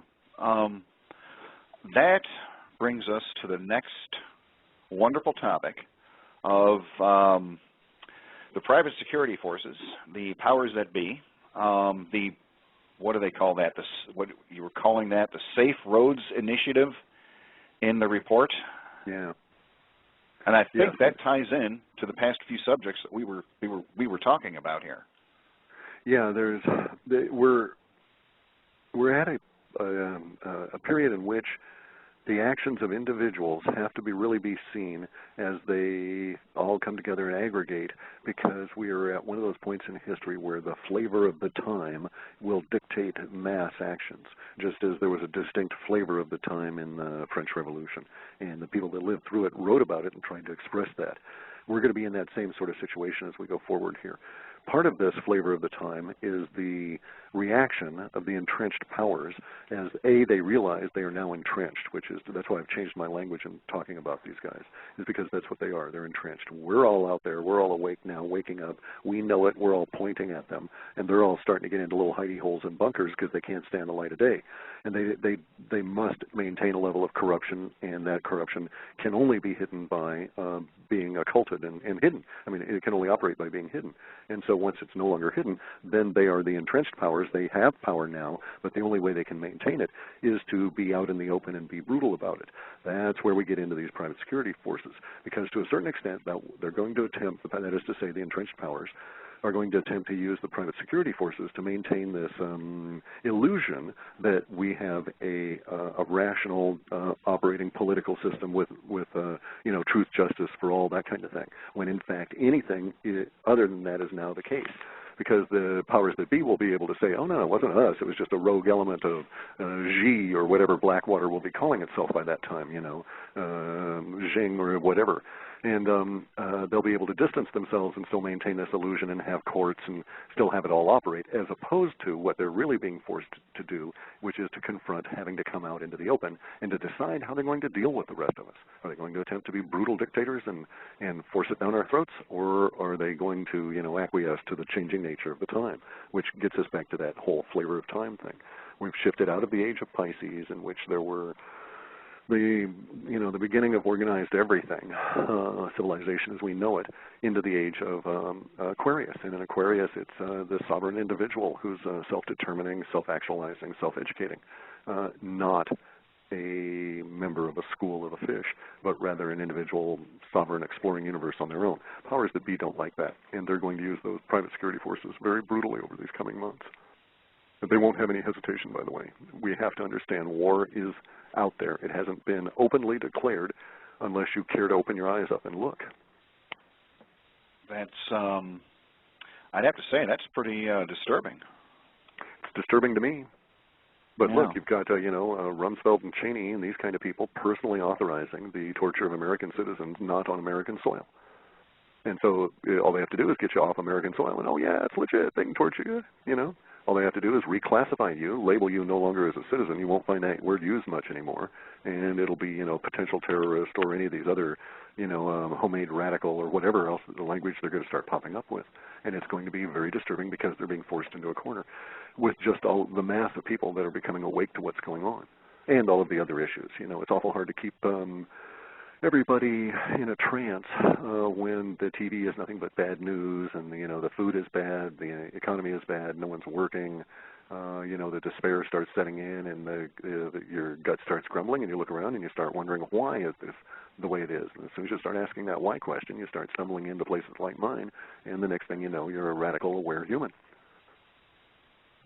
That brings us to the next wonderful topic of the private security forces, the powers that be, what do they call that? What you were calling that, the Safe Roads Initiative in the report? Yeah. And I think that ties in to the past few subjects that we were talking about here. Yeah, we're at a period in which the actions of individuals have to really be seen as they all come together and aggregate, because we are at one of those points in history where the flavor of the time will dictate mass actions, just as there was a distinct flavor of the time in the French Revolution, and the people that lived through it wrote about it and tried to express that. We're going to be in that same sort of situation as we go forward here. Part of this flavor of the time is the reaction of the entrenched powers as, A, they realize they are now entrenched, that's why I've changed my language in talking about these guys, is because that's what they are. They're entrenched. We're all out there. We're all awake now, waking up. We know it. We're all pointing at them. And they're all starting to get into little hidey holes and bunkers because they can't stand the light of day. And they must maintain a level of corruption, and that corruption can only be hidden by being occulted and hidden. I mean, it can only operate by being hidden. And so once it's no longer hidden, then they are the entrenched powers. They have power now, but the only way they can maintain it is to be out in the open and be brutal about it. That's where we get into these private security forces, because to a certain extent, they're going to attempt, that is to say the entrenched powers, are going to attempt to use the private security forces to maintain this illusion that we have a rational operating political system with truth, justice for all, that kind of thing, when in fact anything other than that is now the case. Because the powers that be will be able to say, oh, no, it wasn't us. It was just a rogue element of Xi or whatever Blackwater will be calling itself by that time, Xing or whatever. And they'll be able to distance themselves and still maintain this illusion and have courts and still have it all operate, as opposed to what they're really being forced to do, which is to confront having to come out into the open and to decide how they're going to deal with the rest of us. Are they going to attempt to be brutal dictators and force it down our throats, or are they going to, acquiesce to the changing nature of the time, which gets us back to that whole flavor of time thing. We've shifted out of the age of Pisces, in which there were the beginning of organized everything, civilization as we know it, into the age of Aquarius. And in Aquarius, it's the sovereign individual who's self-determining, self-actualizing, self-educating, not a member of a school of a fish, but rather an individual, sovereign, exploring universe on their own. Powers that be don't like that, and they're going to use those private security forces very brutally over these coming months. But they won't have any hesitation, by the way. We have to understand war is out there. It hasn't been openly declared unless you care to open your eyes up and look. That's, I'd have to say, that's pretty disturbing. It's disturbing to me. But yeah. Look, you've got, Rumsfeld and Cheney and these kind of people personally authorizing the torture of American citizens not on American soil. And so all they have to do is get you off American soil and, oh, yeah, it's legit. They can torture you, All they have to do is reclassify you, label you no longer as a citizen. You won't find that word used much anymore. And it'll be, potential terrorist or any of these other, homemade radical or whatever else, the language they're going to start popping up with. And it's going to be very disturbing because they're being forced into a corner with just all the mass of people that are becoming awake to what's going on and all of the other issues. It's awful hard to keep everybody in a trance when the TV is nothing but bad news and, the food is bad, the economy is bad, no one's working, The despair starts setting in, and your gut starts grumbling, and you look around and you start wondering, why is this the way it is? And as soon as you start asking that why question, you start stumbling into places like mine, and the next thing you know, you're a radical, aware human.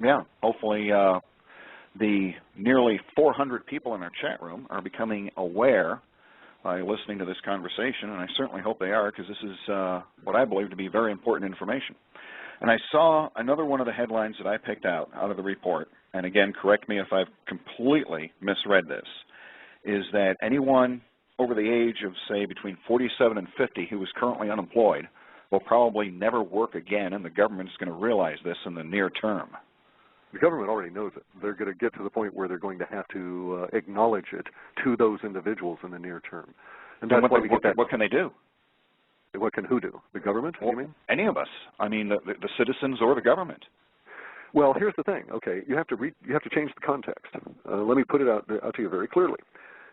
Yeah, hopefully the nearly 400 people in our chat room are becoming aware by listening to this conversation, and I certainly hope they are, because this is what I believe to be very important information. And I saw another one of the headlines that I picked out of the report, and again, correct me if I've completely misread this, is that anyone over the age of, say, between 47 and 50 who is currently unemployed will probably never work again, and the government is going to realize this in the near term. The government already knows it. They're going to get to the point where they're going to have to acknowledge it to those individuals in the near term. And that's why we get that. What can they do? What can who do? The government, you mean? Any of us. I mean, the citizens or the government. Well, here's the thing. Okay, you have to change the context. Let me put it out to you very clearly.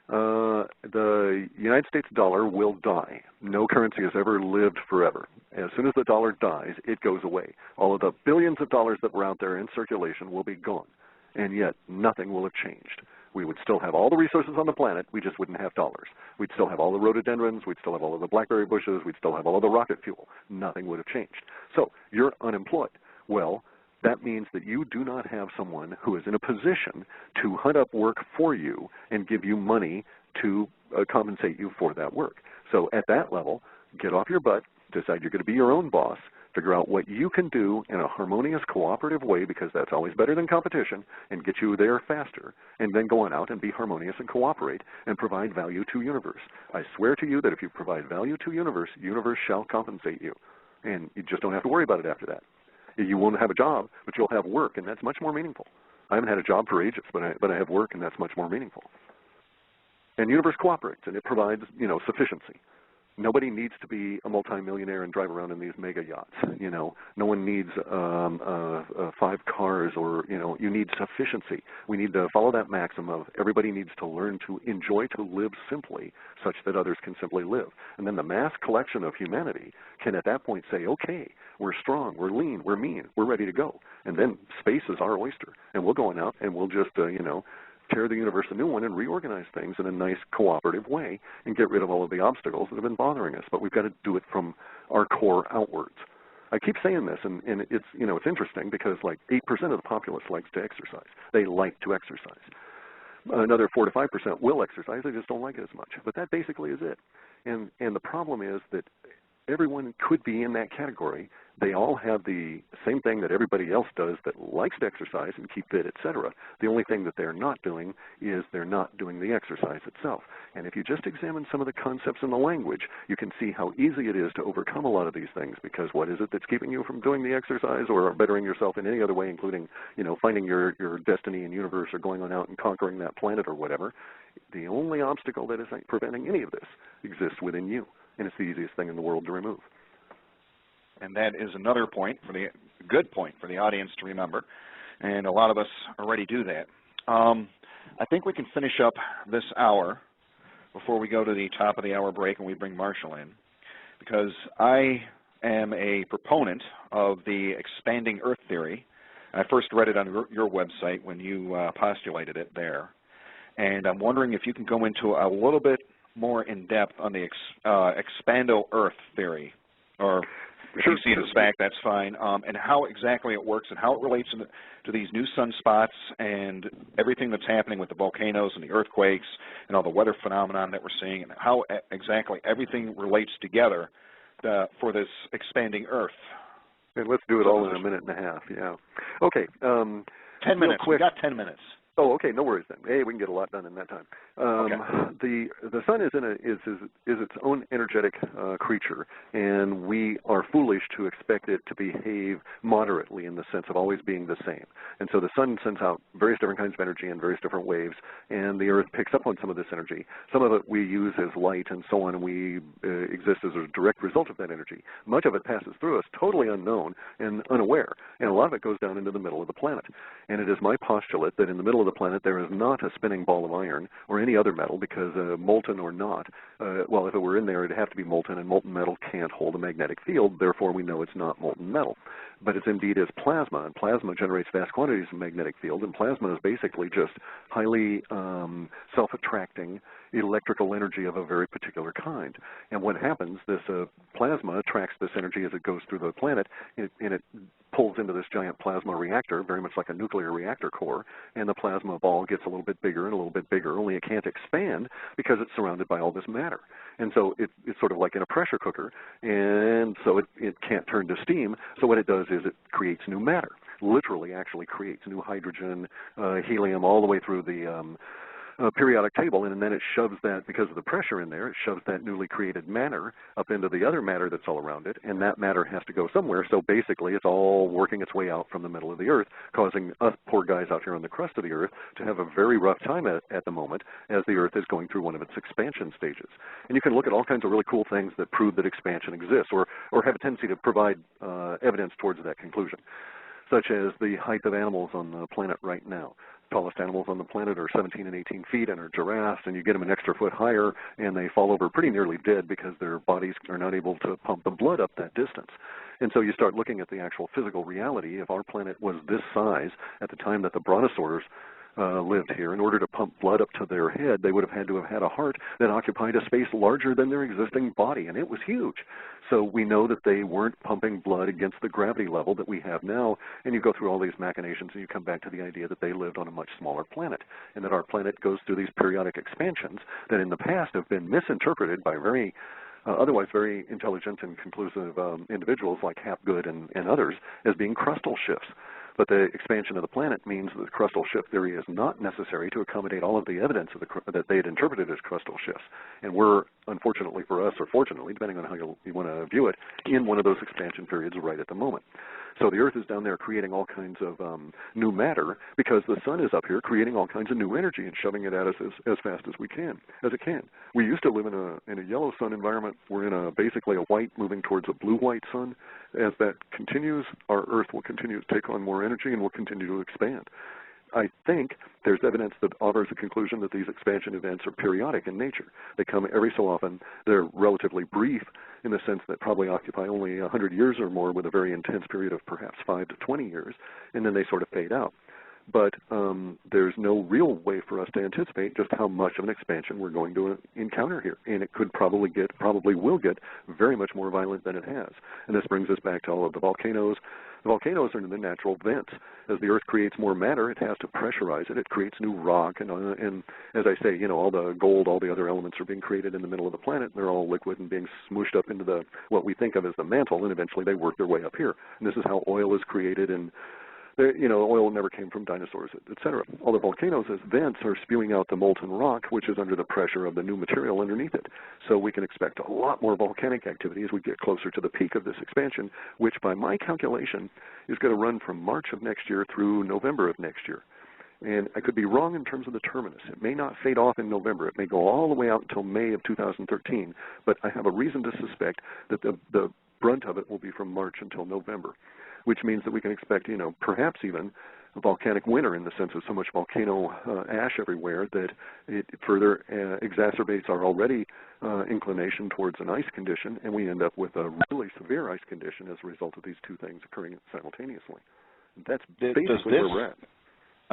The United States dollar will die. No currency has ever lived forever. As soon as the dollar dies, it goes away. All of the billions of dollars that were out there in circulation will be gone, and yet nothing will have changed. We would still have all the resources on the planet, we just wouldn't have dollars. We'd still have all the rhododendrons, we'd still have all of the blackberry bushes, we'd still have all of the rocket fuel. Nothing would have changed. So you're unemployed. Well, that means that you do not have someone who is in a position to hunt up work for you and give you money to compensate you for that work. So at that level, get off your butt, decide you're going to be your own boss, figure out what you can do in a harmonious, cooperative way, because that's always better than competition, and get you there faster, and then go on out and be harmonious and cooperate and provide value to universe. I swear to you that if you provide value to universe, universe shall compensate you, and you just don't have to worry about it after that. You won't have a job, but you'll have work, and that's much more meaningful. I haven't had a job for ages, but I have work, and that's much more meaningful. And universe cooperates, and it provides, sufficiency. Nobody needs to be a multimillionaire and drive around in these mega yachts. No one needs 5 cars, or you need sufficiency. We need to follow that maxim of everybody needs to learn to enjoy to live simply, such that others can simply live. And then the mass collection of humanity can at that point say, okay, we're strong, we're lean, we're mean, we're ready to go. And then space is our oyster, and we'll go on out and we'll just tear the universe a new one and reorganize things in a nice cooperative way and get rid of all of the obstacles that have been bothering us. But we've got to do it from our core outwards. I keep saying this, and it's it's interesting because like 8% of the populace likes to exercise. They like to exercise. Another 4 to 5% will exercise. They just don't like it as much. But that basically is it. And the problem is that everyone could be in that category. They all have the same thing that everybody else does that likes to exercise and keep fit, etc. The only thing that they're not doing is they're not doing the exercise itself. And if you just examine some of the concepts in the language, you can see how easy it is to overcome a lot of these things, because what is it that's keeping you from doing the exercise or bettering yourself in any other way, including, finding your destiny and universe or going on out and conquering that planet or whatever? The only obstacle that is preventing any of this exists within you, and it's the easiest thing in the world to remove. And that is another good point for the audience to remember, and a lot of us already do that. I think we can finish up this hour before we go to the top of the hour break and we bring Marshall in, because I am a proponent of the expanding Earth theory. I first read it on your website when you postulated it there, and I'm wondering if you can go into a little bit more in depth on the expando Earth theory, or if you see it as fact, that's fine, and how exactly it works and how it relates to these new sunspots and everything that's happening with the volcanoes and the earthquakes and all the weather phenomenon that we're seeing, and how exactly everything relates together for this expanding Earth. And let's do it all in a minute and a half, yeah. Okay. 10 minutes. We got 10 minutes. Oh, okay, no worries then. Hey, we can get a lot done in that time. Okay. The sun is its own energetic creature, and we are foolish to expect it to behave moderately in the sense of always being the same. And so the sun sends out various different kinds of energy in various different waves, and the Earth picks up on some of this energy. Some of it we use as light and so on, and we exist as a direct result of that energy. Much of it passes through us totally unknown and unaware, and a lot of it goes down into the middle of the planet. And it is my postulate that in the middle of the planet there is not a spinning ball of iron or any other metal, because molten or not, well, if it were in there, it'd have to be molten, and molten metal can't hold a magnetic field. Therefore, we know it's not molten metal. But it's indeed is plasma, and plasma generates vast quantities of magnetic field, and plasma is basically just highly self-attracting electrical energy of a very particular kind. And what happens, this plasma attracts this energy as it goes through the planet, and it pulls into this giant plasma reactor, very much like a nuclear reactor core, and the plasma ball gets a little bit bigger and a little bit bigger, only it can't expand because it's surrounded by all this matter. And so it's sort of like in a pressure cooker, and so it can't turn to steam. So what it does is it creates new matter, literally actually creates new hydrogen, helium, all the way through the periodic table, and then it shoves that, because of the pressure in there, it shoves that newly created matter up into the other matter that's all around it, and that matter has to go somewhere. So basically it's all working its way out from the middle of the Earth, causing us poor guys out here on the crust of the Earth to have a very rough time at the moment, as the Earth is going through one of its expansion stages. And you can look at all kinds of really cool things that prove that expansion exists, or have a tendency to provide evidence towards that conclusion, such as the height of animals on the planet right now. Tallest animals on the planet are 17 and 18 feet and are giraffes, and you get them an extra foot higher and they fall over pretty nearly dead because their bodies are not able to pump the blood up that distance. And so you start looking at the actual physical reality. If our planet was this size at the time that the brontosaurs lived here, in order to pump blood up to their head, they would have had to have had a heart that occupied a space larger than their existing body, and it was huge. So we know that they weren't pumping blood against the gravity level that we have now, and you go through all these machinations and you come back to the idea that they lived on a much smaller planet, and that our planet goes through these periodic expansions that in the past have been misinterpreted by very otherwise very intelligent and conclusive individuals like Hapgood and others as being crustal shifts. But the expansion of the planet means that the crustal shift theory is not necessary to accommodate all of the evidence of that they had interpreted as crustal shifts. And we're, unfortunately for us, or fortunately, depending on how you want to view it, in one of those expansion periods right at the moment. So the Earth is down there creating all kinds of new matter, because the sun is up here creating all kinds of new energy and shoving it at us as fast as it can. We used to live in a yellow sun environment. We're in basically a white moving towards a blue-white sun. As that continues, our Earth will continue to take on more energy and will continue to expand. I think there's evidence that offers a conclusion that these expansion events are periodic in nature. They come every so often. They're relatively brief in the sense that probably occupy only 100 years or more, with a very intense period of perhaps 5 to 20 years, and then they sort of fade out. But there's no real way for us to anticipate just how much of an expansion we're going to encounter here. And it could probably will get very much more violent than it has. And this brings us back to all of the volcanoes. The volcanoes are in the natural vents. As the Earth creates more matter, it has to pressurize it. It creates new rock. And as I say, all the gold, all the other elements are being created in the middle of the planet. They're all liquid and being smooshed up into what we think of as the mantle, and eventually they work their way up here. And this is how oil is created, and oil never came from dinosaurs, etc. All the volcanoes as vents are spewing out the molten rock, which is under the pressure of the new material underneath it. So we can expect a lot more volcanic activity as we get closer to the peak of this expansion, which by my calculation is going to run from March of next year through November of next year. And I could be wrong in terms of the terminus. It may not fade off in November. It may go all the way out until May of 2013. But I have a reason to suspect that the brunt of it will be from March until November, which means that we can expect, perhaps even a volcanic winter, in the sense of so much volcano ash everywhere that it further exacerbates our already inclination towards an ice condition, and we end up with a really severe ice condition as a result of these two things occurring simultaneously. That's basically where we're at.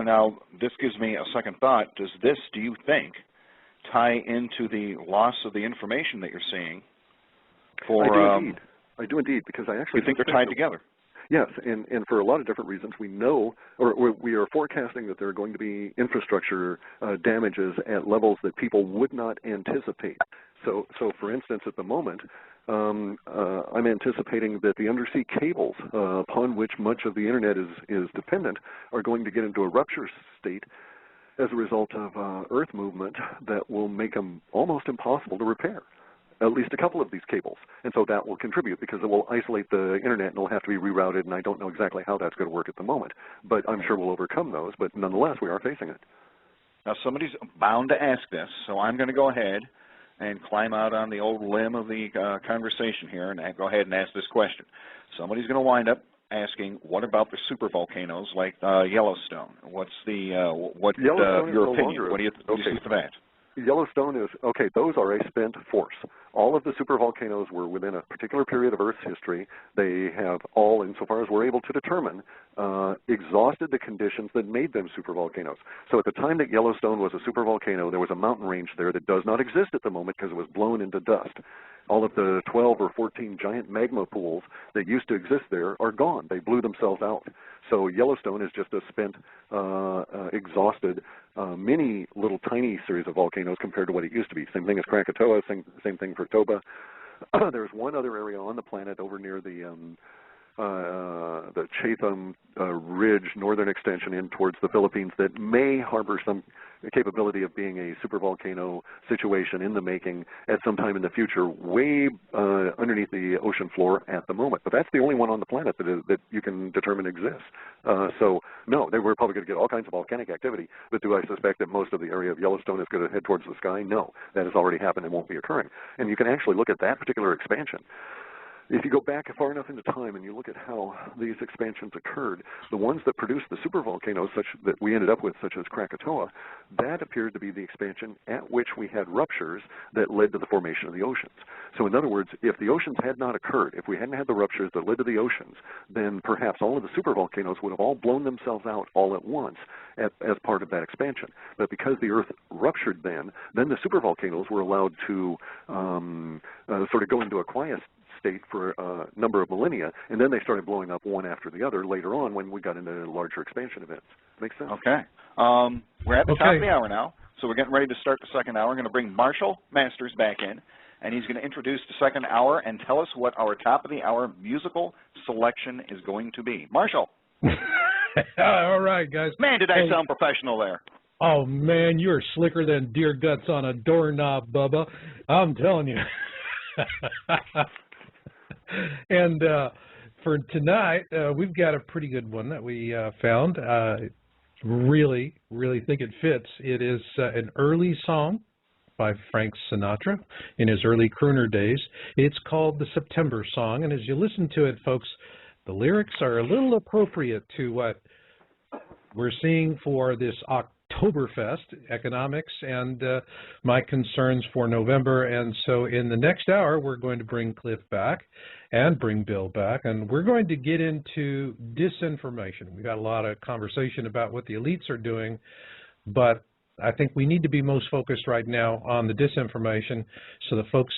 Now, this gives me a second thought. Do you think, tie into the loss of the information that you're seeing? I do indeed, because I actually think they're tied together. Yes, and for a lot of different reasons. We know, or we are forecasting that there are going to be infrastructure damages at levels that people would not anticipate. So for instance, at the moment, I'm anticipating that the undersea cables upon which much of the Internet is dependent are going to get into a rupture state as a result of Earth movement that will make them almost impossible to repair. At least a couple of these cables. And so that will contribute, because it will isolate the Internet and it'll have to be rerouted, and I don't know exactly how that's going to work at the moment. But I'm sure we'll overcome those, but nonetheless, we are facing it. Now, somebody's bound to ask this, so I'm going to go ahead and climb out on the old limb of the conversation here and go ahead and ask this question. Somebody's going to wind up asking, what about the supervolcanoes like Yellowstone? What's the Yellowstone your is no opinion? longer, What do you see for that? Yellowstone is, okay, those are a spent force. All of the supervolcanoes were within a particular period of Earth's history. They have all, insofar as we're able to determine, exhausted the conditions that made them supervolcanoes. So at the time that Yellowstone was a supervolcano, there was a mountain range there that does not exist at the moment because it was blown into dust. All of the 12 or 14 giant magma pools that used to exist there are gone. They blew themselves out. So Yellowstone is just a spent, exhausted, mini little tiny series of volcanoes compared to what it used to be. Same thing as Krakatoa, same thing for Toba. There's one other area on the planet over near the Chatham Ridge northern extension in towards the Philippines that may harbor some capability of being a supervolcano situation in the making at some time in the future, way underneath the ocean floor at the moment. But that's the only one on the planet that you can determine exists. So no, we're probably going to get all kinds of volcanic activity, but do I suspect that most of the area of Yellowstone is going to head towards the sky? No, that has already happened and won't be occurring. And you can actually look at that particular expansion. If you go back far enough into time and you look at how these expansions occurred, the ones that produced the supervolcanoes such that we ended up with, such as Krakatoa, that appeared to be the expansion at which we had ruptures that led to the formation of the oceans. So in other words, if the oceans had not occurred, if we hadn't had the ruptures that led to the oceans, then perhaps all of the supervolcanoes would have all blown themselves out all at once as part of that expansion. But because the Earth ruptured then the supervolcanoes were allowed to sort of go into a quiet state for a number of millennia, and then they started blowing up one after the other later on when we got into larger expansion events. Makes sense? Okay. We're at the top of the hour now, so we're getting ready to start the second hour. We're going to bring Marshall Masters back in, and he's going to introduce the second hour and tell us what our top of the hour musical selection is going to be. Marshall. All right, guys. Man, did I sound professional there. Oh, man, you're slicker than deer guts on a doorknob, Bubba. I'm telling you. And for tonight, we've got a pretty good one that we found. Really think it fits. It is an early song by Frank Sinatra in his early crooner days. It's called the September Song, and as you listen to it, folks, the lyrics are a little appropriate to what we're seeing for this Oktoberfest, economics, and my concerns for November. And so in the next hour, we're going to bring Cliff back and bring Bill back, and we're going to get into disinformation. We've got a lot of conversation about what the elites are doing, but I think we need to be most focused right now on the disinformation so the folks,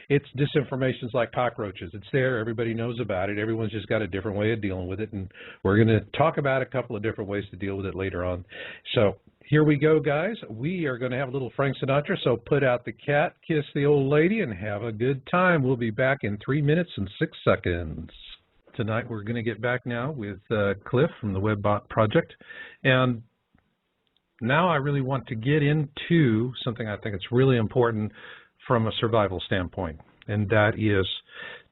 it's disinformation's like cockroaches. It's there. Everybody knows about it. Everyone's just got a different way of dealing with it, and we're going to talk about a couple of different ways to deal with it later on. So here we go, guys. We are going to have a little Frank Sinatra, so put out the cat, kiss the old lady, and have a good time. We'll be back in 3 minutes and 6 seconds. Tonight we're going to get back now with Cliff from the WebBot Project, and now I really want to get into something I think it's really important from a survival standpoint, and that is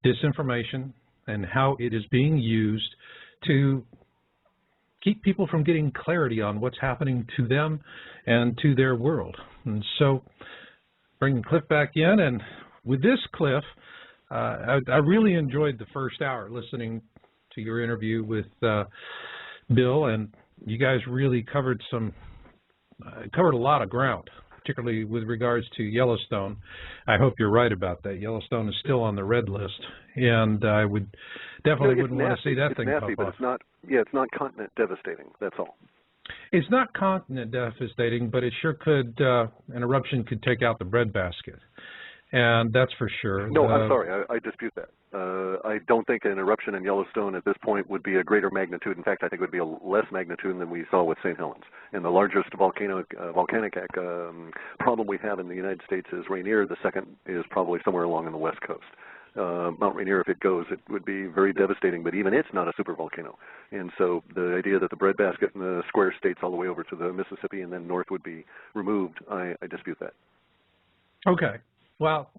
disinformation and how it is being used to keep people from getting clarity on what's happening to them and to their world. And so bringing Cliff back in, and with this, Cliff, I really enjoyed the first hour listening to your interview with Bill, and you guys really covered a lot of ground, particularly with regards to Yellowstone. I hope you're right about that. Yellowstone is still on the red list, and I would definitely wouldn't want to see that thing pop off. It's not. Yeah, it's not continent devastating. That's all. It's not continent devastating, but it sure could. An eruption could take out the breadbasket, and that's for sure. No, I'm sorry. I dispute that. I don't think an eruption in Yellowstone at this point would be a greater magnitude. In fact, I think it would be a less magnitude than we saw with St. Helens. And the largest volcanic problem we have in the United States is Rainier. The second is probably somewhere along on the west coast. Mount Rainier, if it goes, it would be very devastating, but even it's not a supervolcano. And so the idea that the breadbasket and the square states all the way over to the Mississippi and then north would be removed, I dispute that. Okay. Well,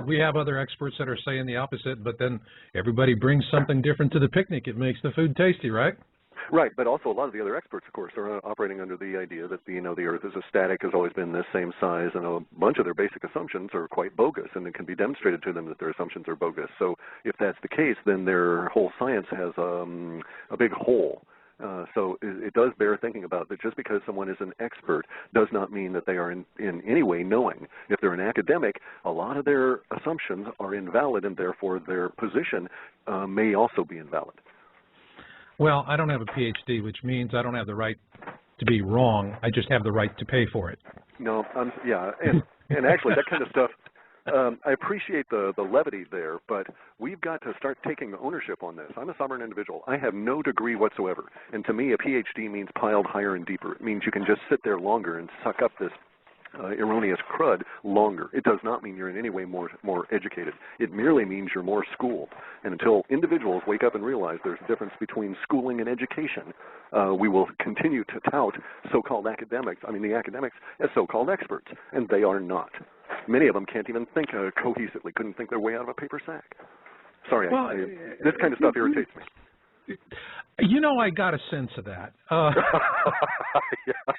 we have other experts that are saying the opposite, but then everybody brings something different to the picnic. It makes the food tasty, right? Right, but also a lot of the other experts, of course, are operating under the idea that the Earth is a static, has always been this same size, and a bunch of their basic assumptions are quite bogus, and it can be demonstrated to them that their assumptions are bogus. So if that's the case, then their whole science has a big hole. So it does bear thinking about that just because someone is an expert does not mean that they are in any way knowing. If they're an academic, a lot of their assumptions are invalid, and therefore their position may also be invalid. Well, I don't have a PhD, which means I don't have the right to be wrong. I just have the right to pay for it. No, yeah, and actually that kind of stuff, I appreciate the levity there, but we've got to start taking ownership on this. I'm a sovereign individual. I have no degree whatsoever, and to me a PhD means piled higher and deeper. It means you can just sit there longer and suck up this erroneous crud longer. It does not mean you're in any way more educated. It merely means you're more schooled. And until individuals wake up and realize there's a difference between schooling and education, we will continue to tout so-called academics, the academics, as so-called experts, and they are not. Many of them can't even think cohesively, couldn't think their way out of a paper sack. Sorry, well, this kind of stuff irritates me. I got a sense of that.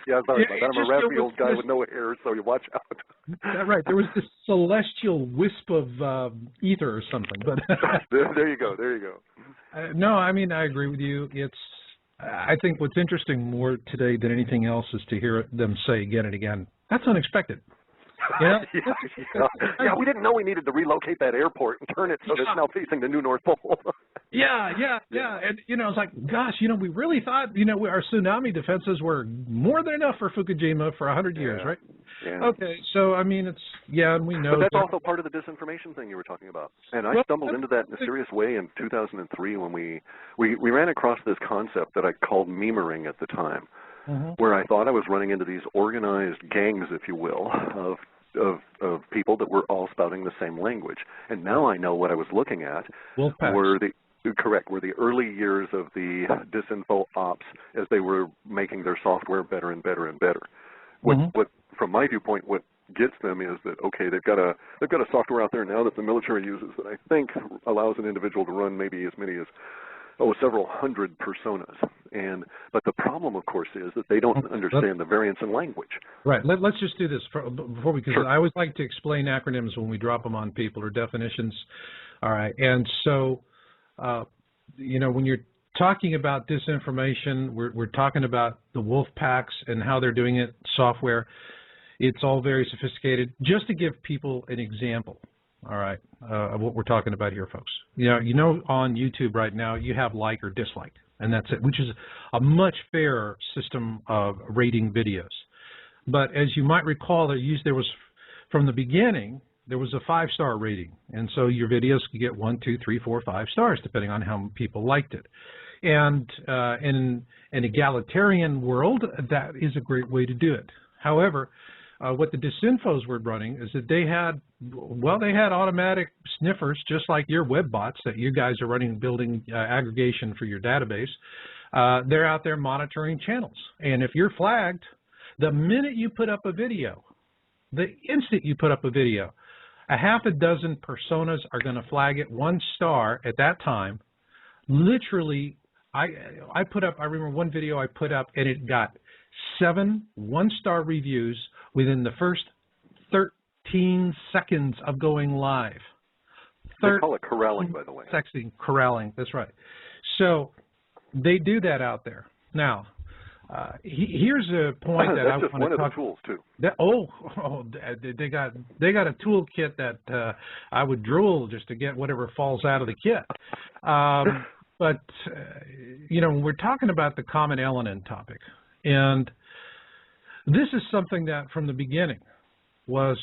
Yeah, sorry about that. I'm a raspy old guy with no hair, so you watch out. Right. There was this celestial wisp of ether or something. But there you go. No, I agree with you. I think what's interesting more today than anything else is to hear them say again and again, that's unexpected. Yeah. Yeah, we didn't know we needed to relocate that airport and turn it so that it's now facing the new North Pole. Yeah. And, it's like, gosh, we really thought, our tsunami defenses were more than enough for Fukushima for 100 years, right? Yeah. Okay, so, and we know. But that's also part of the disinformation thing you were talking about. And I stumbled into that in a serious way in 2003 when we ran across this concept that I called memering at the time. Mm-hmm. Where I thought I was running into these organized gangs, if you will, of people that were all spouting the same language. And now I know what I was looking at were the early years of the disinfo ops as they were making their software better and better and better. What from my viewpoint, what gets them is that, okay, they've got a software out there now that the military uses that I think allows an individual to run maybe as many as several hundred personas. But the problem, of course, is that they don't understand the variance in language. Right. Let's just do this before because I always like to explain acronyms when we drop them on people or definitions. All right. And so, when you're talking about disinformation, we're talking about the wolf packs and how they're doing it, software. It's all very sophisticated. Just to give people an example. All right, of what we're talking about here, folks. On YouTube right now, you have like or dislike, and that's it, which is a much fairer system of rating videos. But as you might recall, there was, from the beginning, there was a 5-star rating, and so your videos could get 1, 2, 3, 4, 5 stars, depending on how people liked it. And in an egalitarian world, that is a great way to do it. However, what the disinfos were running is that they had automatic sniffers, just like your web bots that you guys are running, building aggregation for your database. They're out there monitoring channels. And if you're flagged, the minute you put up a video, the instant you put up a video, a half a dozen personas are going to flag it 1 star at that time. Literally, I remember one video I put up, and it got 7 1-star reviews within the first 13 seconds of going live. They call it corralling, by the way. Corralling, that's right. So they do that out there. Now, here's a point that I want to talk. That's just one of the tools, too. They got a toolkit that I would drool just to get whatever falls out of the kit. But when we're talking about the Comet Elenin topic, and this is something that from the beginning was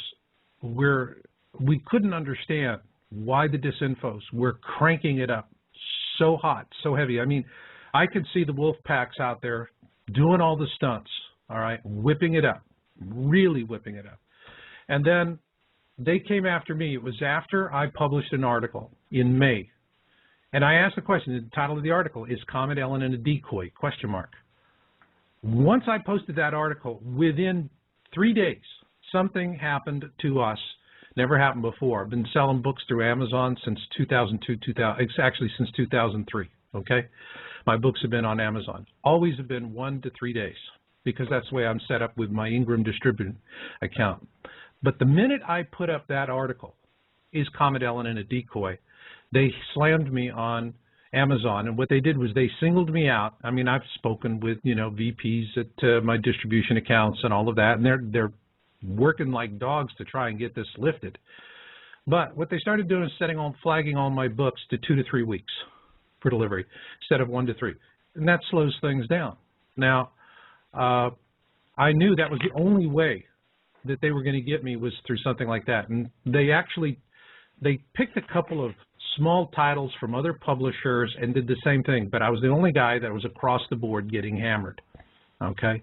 we couldn't understand why the disinfos were cranking it up so hot, so heavy. I could see the wolf packs out there doing all the stunts, all right, whipping it up, really whipping it up. And then they came after me. It was after I published an article in May. And I asked the question, the title of the article is Comet Elenin a Decoy, ? Once I posted that article, within 3 days, something happened to us. Never happened before. I've been selling books through Amazon since 2002, it's actually since 2003, okay? my books have been on Amazon. Always have been 1 to 3 days, because that's the way I'm set up with my Ingram distributor account. But the minute I put up that article, is Comet Elenin a decoy, they slammed me on Amazon, and what they did was they singled me out. I mean, I've spoken with, you know, VPs at my distribution accounts and all of that, and they're working like dogs to try and get this lifted. But what they started doing is flagging all my books to 2 to 3 weeks for delivery instead of 1 to 3, and that slows things down. Now, I knew that was the only way that they were going to get me was through something like that, and they picked a couple of small titles from other publishers and did the same thing, but I was the only guy that was across the board getting hammered, okay?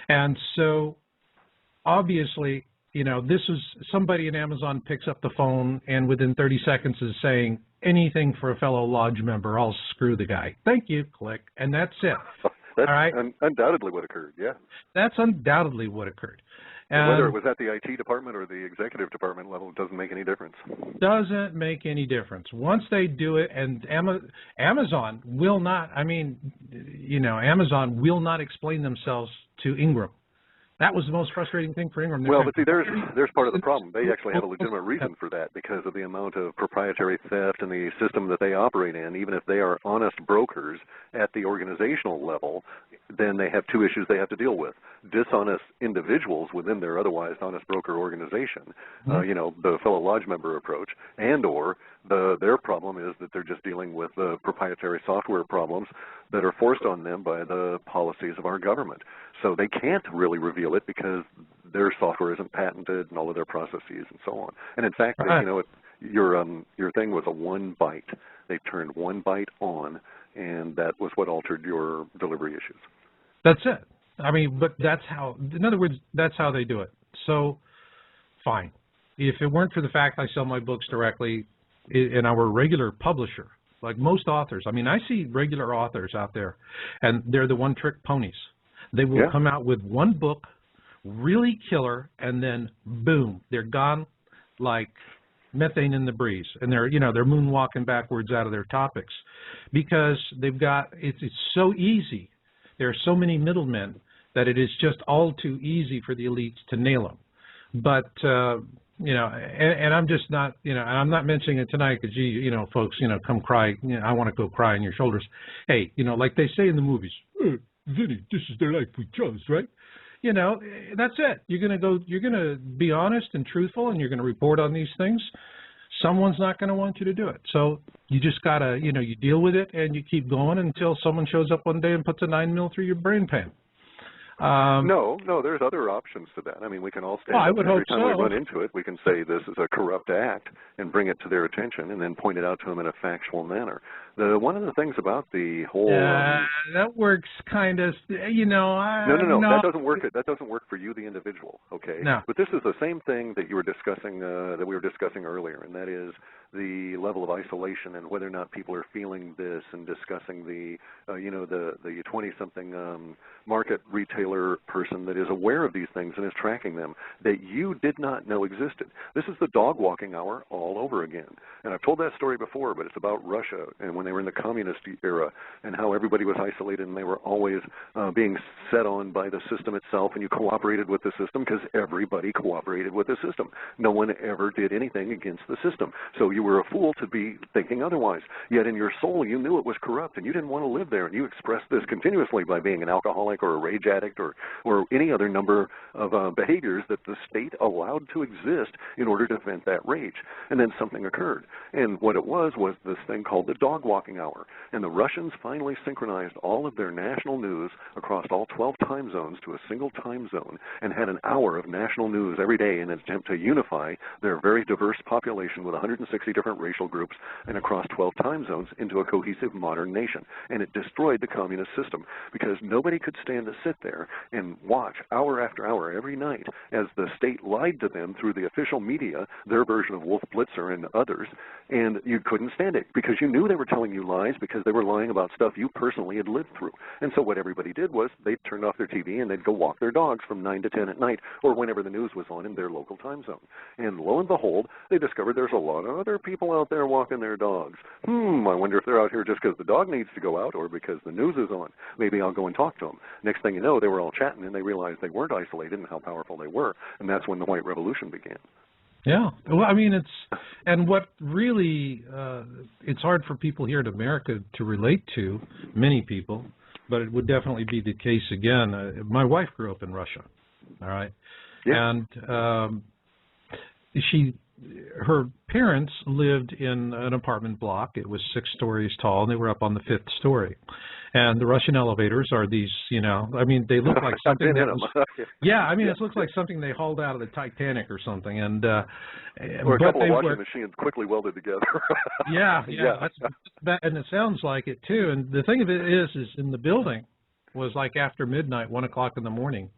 And so, obviously, you know, this was somebody in Amazon picks up the phone and within 30 seconds is saying, anything for a fellow lodge member, I'll screw the guy. Thank you, click, and that's it. That's all right? undoubtedly what occurred, yeah. That's undoubtedly what occurred. And whether it was at the IT department or the executive department level, it doesn't make any difference. Doesn't make any difference. Once they do it, and Amazon will not, I mean, you know, Amazon will not explain themselves to Ingram. That was the most frustrating thing for Ingram. Well, but see, there's part of the problem. They actually have a legitimate reason for that because of the amount of proprietary theft and the system that they operate in. Even if they are honest brokers at the organizational level, then they have two issues they have to deal with. Dishonest individuals within their otherwise honest broker organization, you know, the fellow lodge member approach, and or their problem is that they're just dealing with proprietary software problems that are forced on them by the policies of our government. So they can't really reveal it because their software isn't patented and all of their processes and so on. And in fact, you know, your thing was a 1 byte. They turned 1 byte on, and that was what altered your delivery issues. That's it. I mean, but that's how, in other words, that's how they do it. So, fine. If it weren't for the fact I sell my books directly in our regular publisher, like most authors, I mean, I see regular authors out there, and they're the one-trick ponies. They will come out with one book, really killer, and then boom, they're gone like methane in the breeze, and they're, you know, they're moonwalking backwards out of their topics because they've got, it's so easy. There are so many middlemen that it is just all too easy for the elites to nail them. But you know, and I'm just not, you know, and I'm not mentioning it tonight because, you know, folks, you know, come cry, you know, I want to go cry on your shoulders. Hey, you know, like they say in the movies, Vinny, this is their life we chose, right? You know, that's it. You're going to be honest and truthful, and you're going to report on these things. Someone's not going to want you to do it. So you just got to, you know, you deal with it and you keep going until someone shows up one day and puts a 9mm through your brain pan. No, there's other options to that. I mean, we can all stand up every time we run into it. We can say this is a corrupt act and bring it to their attention and then point it out to them in a factual manner. One of the things about the whole that works kind of, you know. No, that doesn't work. That doesn't work for you, the individual. Okay. No. But this is the same thing that you were discussing, that we were discussing earlier, and that is the level of isolation and whether or not people are feeling this, and discussing the, you know, the 20-something market retailer person that is aware of these things and is tracking them that you did not know existed. This is the dog walking hour all over again. And I've told that story before, but it's about Russia and when they were in the communist era and how everybody was isolated and they were always being set on by the system itself, and you cooperated with the system because everybody cooperated with the system. No one ever did anything against the system. So you were a fool to be thinking otherwise. Yet in your soul you knew it was corrupt and you didn't want to live there, and you expressed this continuously by being an alcoholic or a rage addict or any other number of behaviors that the state allowed to exist in order to vent that rage. And then something occurred. And what it was this thing called the dog walking hour. And the Russians finally synchronized all of their national news across all 12 time zones to a single time zone and had an hour of national news every day in an attempt to unify their very diverse population with 160 different racial groups and across 12 time zones into a cohesive modern nation. And it destroyed the communist system because nobody could stand to sit there and watch hour after hour every night as the state lied to them through the official media, their version of Wolf Blitzer and others, and you couldn't stand it because you knew they were telling you lies because they were lying about stuff you personally had lived through. And so what everybody did was they turned off their TV and they'd go walk their dogs from 9 to 10 at night or whenever the news was on in their local time zone. And lo and behold, they discovered there's a lot of other are people out there walking their dogs? I wonder if they're out here just because the dog needs to go out or because the news is on. Maybe I'll go and talk to them. Next thing you know, they were all chatting, and they realized they weren't isolated and how powerful they were, and that's when the White Revolution began. Yeah. Well, I mean, and what really, it's hard for people here in America to relate to, many people, but it would definitely be the case again. My wife grew up in Russia, all right? Yeah. And her parents lived in an apartment block. It was 6 stories tall, and they were up on the 5th story. And the Russian elevators are these, they look like something that was, it looks like something they hauled out of the Titanic or something. And or a couple of washing machines quickly welded together. And it sounds like it too. And the thing of it is in the building was like after midnight, 1 o'clock in the morning.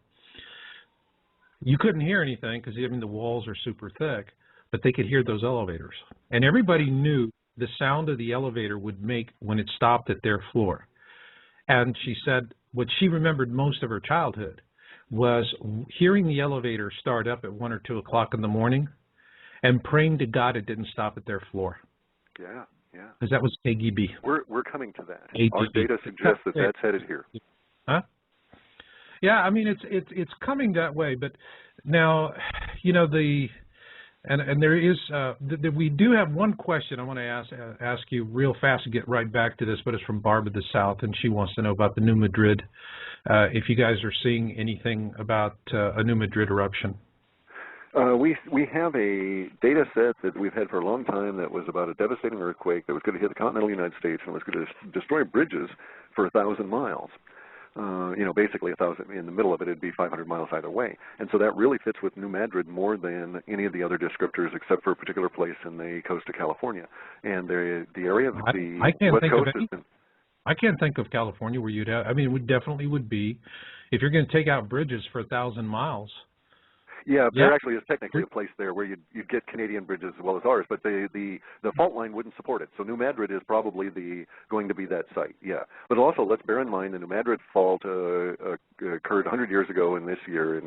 You couldn't hear anything because the walls are super thick, but they could hear those elevators. And everybody knew the sound of the elevator would make when it stopped at their floor. And she said what she remembered most of her childhood was hearing the elevator start up at 1 or 2 o'clock in the morning and praying to God it didn't stop at their floor. Yeah. Because that was KGB. We're coming to that. AGB. Our data suggests that that's headed here. Huh? Yeah, it's coming that way. But now, and there is we do have one question I want to ask you real fast and get right back to this, but it's from Barbara the South, and she wants to know about the New Madrid. If you guys are seeing anything about a New Madrid eruption. We have a data set that we've had for a long time that was about a devastating earthquake that was going to hit the continental United States and was going to destroy bridges for 1,000 miles. Basically 1,000, in the middle of it, it'd be 500 miles either way. And so that really fits with New Madrid more than any of the other descriptors except for a particular place in the coast of California. And the area of the West Coast has been... I can't think of California where you'd have, it would definitely would be, if you're going to take out bridges for 1,000 miles. Yeah, there actually is technically a place there where you'd get Canadian bridges as well as ours, but the fault line wouldn't support it. So New Madrid is probably going to be that site, yeah. But also, let's bear in mind the New Madrid fault occurred 100 years ago in this year,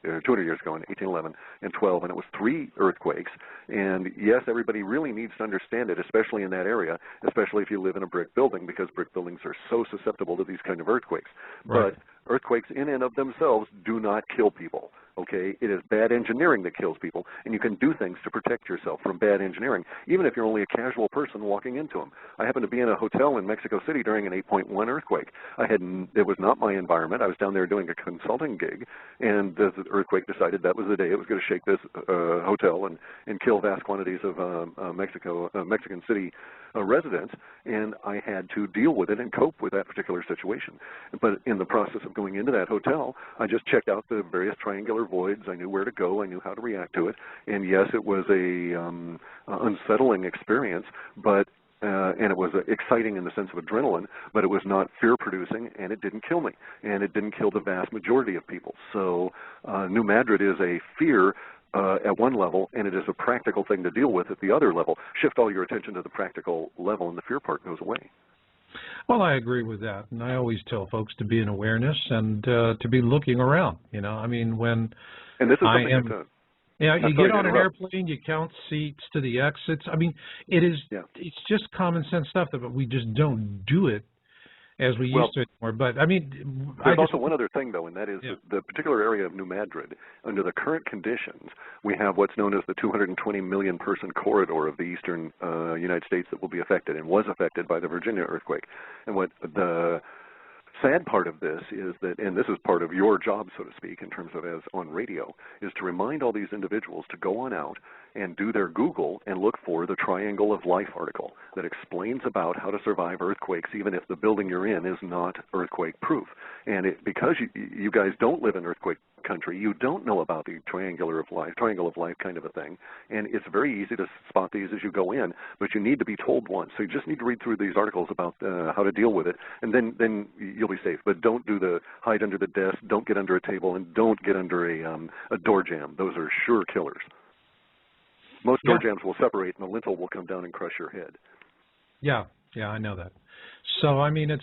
200 years ago in 1811 and 12, and it was 3 earthquakes. And yes, everybody really needs to understand it, especially in that area, especially if you live in a brick building, because brick buildings are so susceptible to these kind of earthquakes. Right. But earthquakes in and of themselves do not kill people. Okay, it is bad engineering that kills people, and you can do things to protect yourself from bad engineering, even if you're only a casual person walking into them. I happened to be in a hotel in Mexico City during an 8.1 earthquake. It was not my environment. I was down there doing a consulting gig, and the earthquake decided that was the day it was going to shake this hotel and kill vast quantities of Mexican City residents, and I had to deal with it and cope with that particular situation. But in the process of going into that hotel, I just checked out the various triangular voids. I knew where to go. I knew how to react to it. And yes, it was a unsettling experience, but and it was exciting in the sense of adrenaline, but it was not fear-producing, and it didn't kill me, and it didn't kill the vast majority of people. So New Madrid is a fear at one level, and it is a practical thing to deal with at the other level. Shift all your attention to the practical level, and the fear part goes away. Well, I agree with that, and I always tell folks to be in awareness and to be looking around. When and this is something you get on an airplane, you count seats to the exits. It's just common sense stuff, but we just don't do it as we used to anymore. But there's also one other thing, though, and that is the particular area of New Madrid. Under the current conditions, we have what's known as the 220 million person corridor of the eastern United States that will be affected and was affected by the Virginia earthquake. And what the sad part of this is that, and this is part of your job, so to speak, in terms of as on radio, is to remind all these individuals to go on out and do their Google and look for the Triangle of Life article that explains about how to survive earthquakes even if the building you're in is not earthquake proof. And because you guys don't live in earthquake country, you don't know about the Triangle of Life kind of a thing, and it's very easy to spot these as you go in, but you need to be told once. So you just need to read through these articles about how to deal with it, and then you'll be safe. But don't do the hide under the desk, don't get under a table, and don't get under a door jamb. Those are sure killers. Most door jambs will separate, and the lintel will come down and crush your head. Yeah, I know that. So, it's,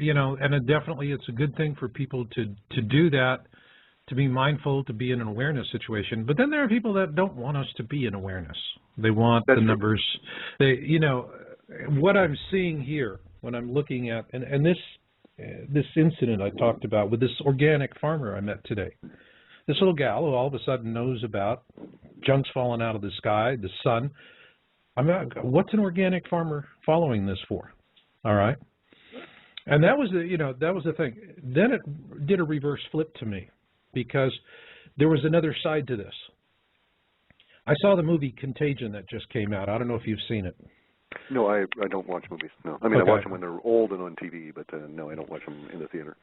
and definitely it's a good thing for people to do that to be mindful, to be in an awareness situation. But then there are people that don't want us to be in awareness. They want the numbers. They, you know, what I'm seeing here when I'm looking at, and this incident I talked about with this organic farmer I met today. This little gal who all of a sudden knows about junk's falling out of the sky, the sun. What's an organic farmer following this for? All right. And that was the thing. Then it did a reverse flip to me because there was another side to this. I saw the movie Contagion that just came out. I don't know if you've seen it. No, I don't watch movies. No, I mean I watch them when they're old and on TV, but no, I don't watch them in the theater.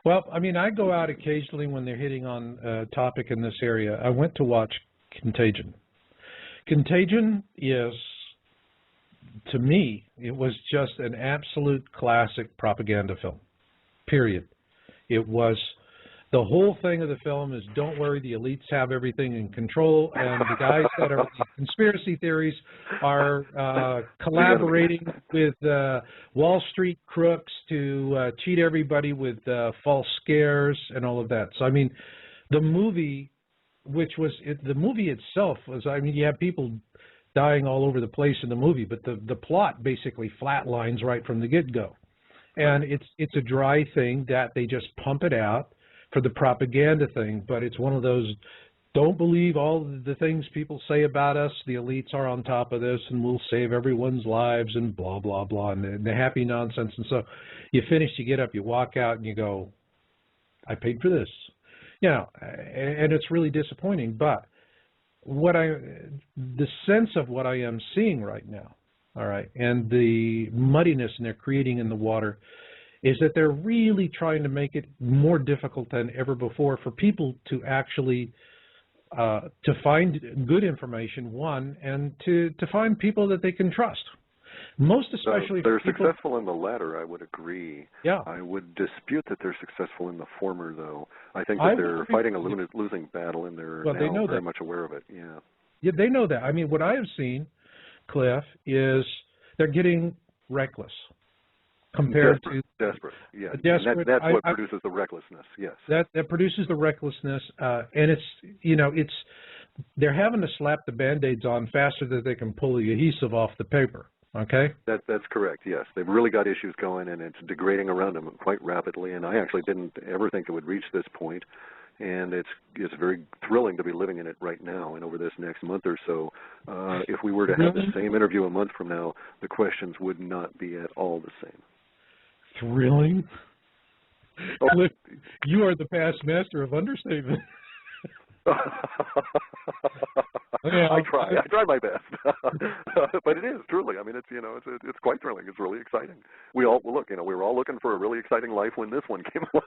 Well, I mean, I go out occasionally when they're hitting on a topic in this area. I went to watch Contagion. Contagion is, to me, it was just an absolute classic propaganda film, period. It was, the whole thing of the film is, don't worry, the elites have everything in control, and the guys that are the conspiracy theories are collaborating with Wall Street crooks to cheat everybody with false scares and all of that. So, I mean, the movie, the movie itself was, I mean, you have people dying all over the place in the movie, but the plot basically flatlines right from the get-go. And it's a dry thing that they just pump it out for the propaganda thing, but it's one of those, don't believe all the things people say about us, the elites are on top of this and we'll save everyone's lives and blah, blah, blah, and the happy nonsense. And so you finish, you get up, you walk out and you go, I paid for this. You know, and it's really disappointing, but the sense of what I am seeing right now, all right, and the muddiness they're creating in the water is that they're really trying to make it more difficult than ever before for people to actually to find good information, one, and to find people that they can trust. Most especially they're people, successful in the latter, I would agree. Yeah. I would dispute that they're successful in the former, though. I think that they're fighting a losing battle, and they're well, now very that. much aware of it. Yeah. Yeah, they know that. I mean, what I have seen, Cliff, is they're getting reckless compared to desperate. Yeah, desperate. That's what produces the recklessness. Yes. That produces the recklessness, and it's they're having to slap the Band-Aids on faster than they can pull the adhesive off the paper. Okay. That's correct. Yes, they've really got issues going, and it's degrading around them quite rapidly. And I actually didn't ever think it would reach this point. And it's very thrilling to be living in it right now. And over this next month or so, if we were to have the same interview a month from now, the questions would not be at all the same. Thrilling? Oh. You are the past master of understatement. Yeah, I try my best, but it is truly. I mean, it's quite thrilling. It's really exciting. We were all looking for a really exciting life when this one came along.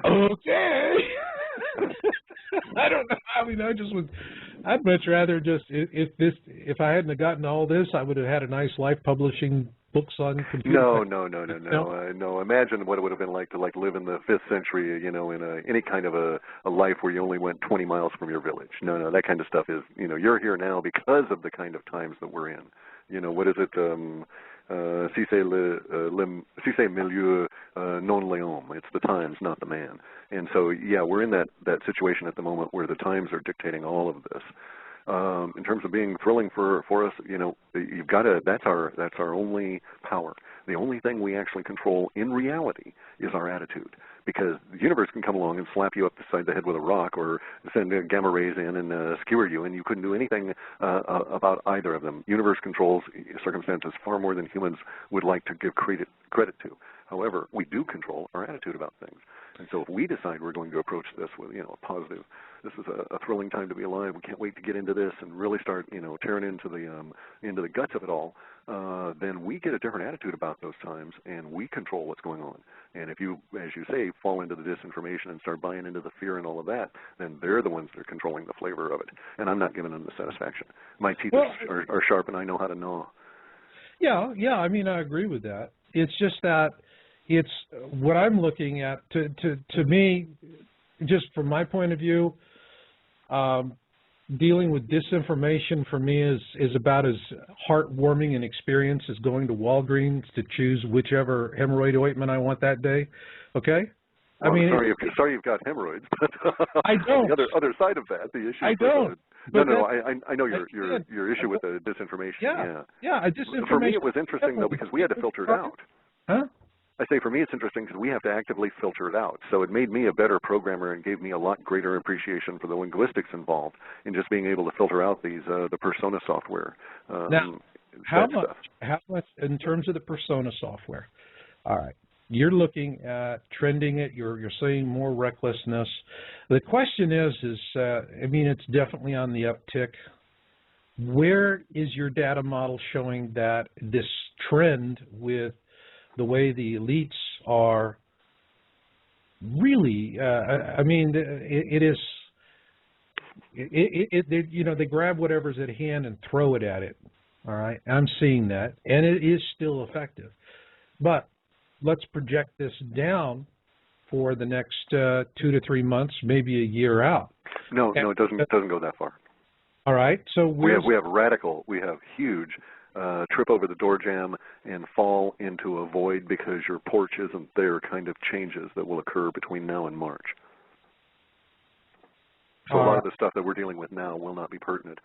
Okay. I don't know. I mean, I'd much rather just if I hadn't have gotten all this, I would have had a nice life publishing books on computer. No. Imagine what it would have been like to live in the 5th century, in any kind of a life where you only went 20 miles from your village. No, that kind of stuff is, you're here now because of the kind of times that we're in. What is it? Si c'est milieu non l'homme. It's the times, not the man. And so, yeah, we're in that situation at the moment where the times are dictating all of this. In terms of being thrilling for us, you've got to. That's our only power. The only thing we actually control in reality is our attitude, because the universe can come along and slap you upside the head with a rock, or send gamma rays in and skewer you, and you couldn't do anything about either of them. Universe controls circumstances far more than humans would like to give credit to. However, we do control our attitude about things. And so if we decide we're going to approach this with, a positive, this is a thrilling time to be alive, we can't wait to get into this and really start, tearing into the guts of it all, then we get a different attitude about those times, and we control what's going on. And if you, as you say, fall into the disinformation and start buying into the fear and all of that, then they're the ones that are controlling the flavor of it. And I'm not giving them the satisfaction. My teeth are sharp, and I know how to gnaw. Yeah, I mean, I agree with that. It's just that it's what I'm looking at, to me, just from my point of view, dealing with disinformation for me is about as heartwarming an experience as going to Walgreens to choose whichever hemorrhoid ointment I want that day. Okay? Well, I mean, sorry you've got hemorrhoids, but I don't. the other side of that, the issue. I don't. I know your issue with the disinformation. Yeah. Disinformation. For me, it was interesting though because we had to filter it out. Huh? I say for me it's interesting because we have to actively filter it out. So it made me a better programmer and gave me a lot greater appreciation for the linguistics involved in just being able to filter out these the persona software. Now, how much in terms of the persona software? All right. You're looking at trending it. You're seeing more recklessness. The question is I mean, it's definitely on the uptick. Where is your data model showing that this trend with the way the elites are really? I mean, they grab whatever's at hand and throw it at it. All right, I'm seeing that, and it is still effective, but let's project this down for the next 2 to 3 months, maybe a year out. No, it doesn't go that far. All right, so we have huge trip over the door jam and fall into a void because your porch isn't there kind of changes that will occur between now and March. So a lot of the stuff that we're dealing with now will not be pertinent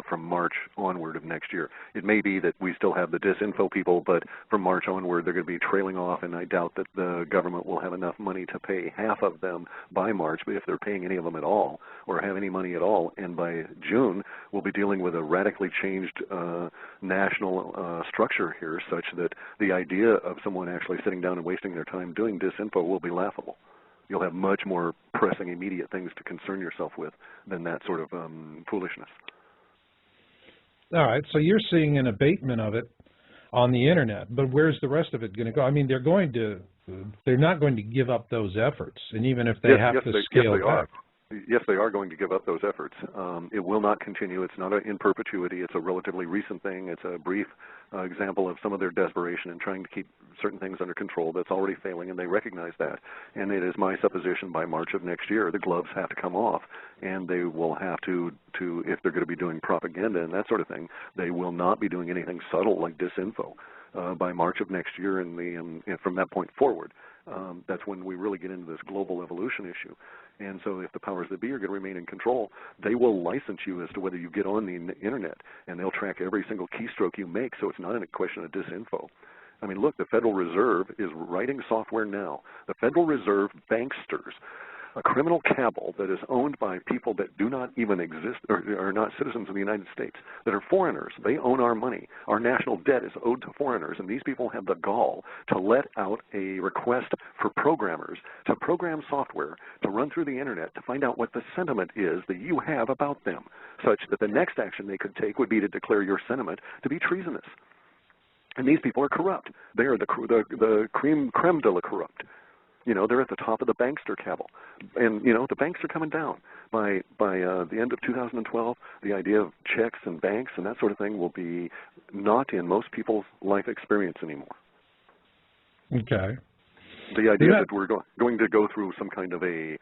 from March onward of next year. It may be that we still have the disinfo people, but from March onward they're going to be trailing off, and I doubt that the government will have enough money to pay half of them by March, but if they're paying any of them at all or have any money at all, and by June we'll be dealing with a radically changed national structure here such that the idea of someone actually sitting down and wasting their time doing disinfo will be laughable. You'll have much more pressing, immediate things to concern yourself with than that sort of foolishness. All right, so you're seeing an abatement of it on the internet, but where's the rest of it going to go? I mean, they're not going to give up those efforts, and even if they have to scale back. Yes, they are going to give up those efforts. It will not continue. It's not in perpetuity. It's a relatively recent thing. It's a brief example of some of their desperation in trying to keep certain things under control that's already failing, and they recognize that. And it is my supposition by March of next year, the gloves have to come off, and they will have to if they're going to be doing propaganda and that sort of thing, they will not be doing anything subtle like disinfo by March of next year, and from that point forward. That's when we really get into this global evolution issue. And so if the powers that be are going to remain in control, they will license you as to whether you get on the internet, and they'll track every single keystroke you make, so it's not a question of disinfo. I mean, look, the Federal Reserve is writing software now. The Federal Reserve banksters, a criminal cabal that is owned by people that do not even exist or are not citizens of the United States, that are foreigners. They own our money. Our national debt is owed to foreigners, and these people have the gall to let out a request for programmers to program software to run through the internet to find out what the sentiment is that you have about them, such that the next action they could take would be to declare your sentiment to be treasonous. And these people are corrupt. They are the creme de la corrupt. You know, they're at the top of the bankster cabal. And, you know, the banks are coming down. By the end of 2012, the idea of checks and banks and that sort of thing will be not in most people's life experience anymore. Okay. The idea that we're going to go through some kind of a,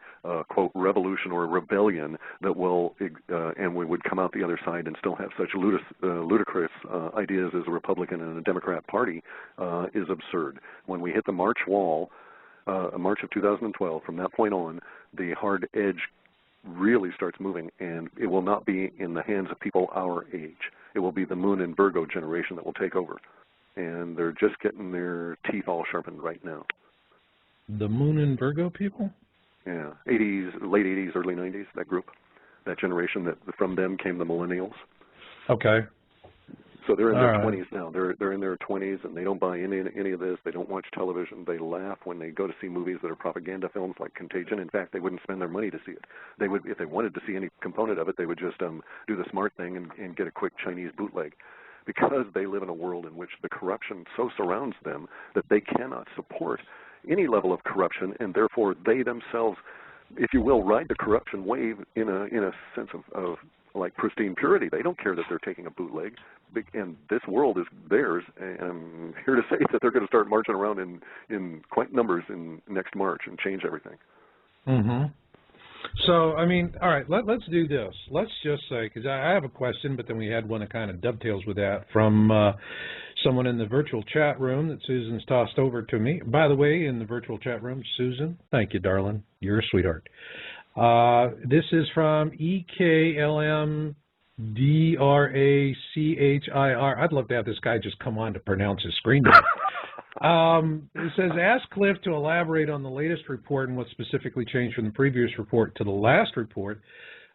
quote, revolution or a rebellion that will, and we would come out the other side and still have such ludicrous ideas as a Republican and a Democrat Party is absurd. When we hit the March wall, March of 2012, from that point on, the hard edge really starts moving, and it will not be in the hands of people our age. It will be the Moon and Virgo generation that will take over, and they're just getting their teeth all sharpened right now. The Moon and Virgo people? Yeah, 80s, late 80s, early 90s, that group, that generation, that from them came the millennials. Okay. So they're in their 20s now. They're in their 20s, and they don't buy any of this. They don't watch television. They laugh when they go to see movies that are propaganda films like Contagion. In fact, they wouldn't spend their money to see it. They would, if they wanted to see any component of it, they would just do the smart thing and get a quick Chinese bootleg, because they live in a world in which the corruption so surrounds them that they cannot support any level of corruption, and therefore they themselves, if you will, ride the corruption wave in a sense of like pristine purity. They don't care that they're taking a bootleg, and this world is theirs. And I'm here to say that they're going to start marching around in quite numbers in next March and change everything. Mm-hmm. So, I mean, all right, let's do this. Let's just say, because I have a question, but then we had one that kind of dovetails with that from someone in the virtual chat room that Susan's tossed over to me. By the way, in the virtual chat room, Susan, thank you, darling. You're a sweetheart. This is from EKLMDRACHIR. I'd love to have this guy just come on to pronounce his screen name. It says, ask Cliff to elaborate on the latest report and what specifically changed from the previous report to the last report.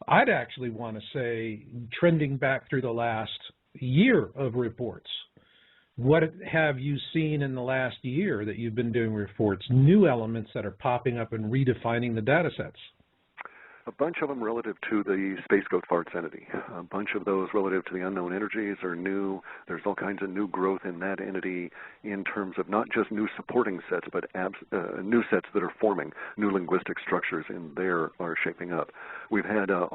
I'd actually want to say, trending back through the last year of reports, what have you seen in the last year that you've been doing reports, new elements that are popping up and redefining the data sets? A bunch of them relative to the Space Goat Farts entity. A bunch of those relative to the unknown energies are new. There's all kinds of new growth in that entity in terms of not just new supporting sets, but new sets that are forming. New linguistic structures in there are shaping up. We've had a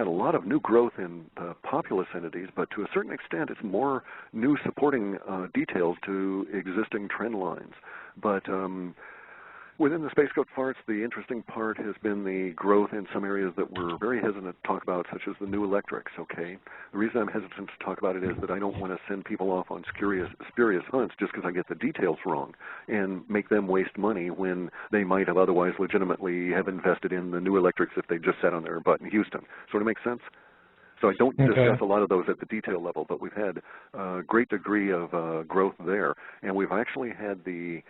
lot of new growth in populous entities, but to a certain extent it's more new supporting details to existing trend lines. But within the Space Goat Farts, the interesting part has been the growth in some areas that we're very hesitant to talk about, such as the new electrics, okay? The reason I'm hesitant to talk about it is that I don't want to send people off on spurious hunts just because I get the details wrong and make them waste money when they might have otherwise legitimately have invested in the new electrics if they just sat on their butt in Houston. Sort of makes sense? So I don't discuss a lot of those at the detail level, but we've had a great degree of growth there, and we've actually had the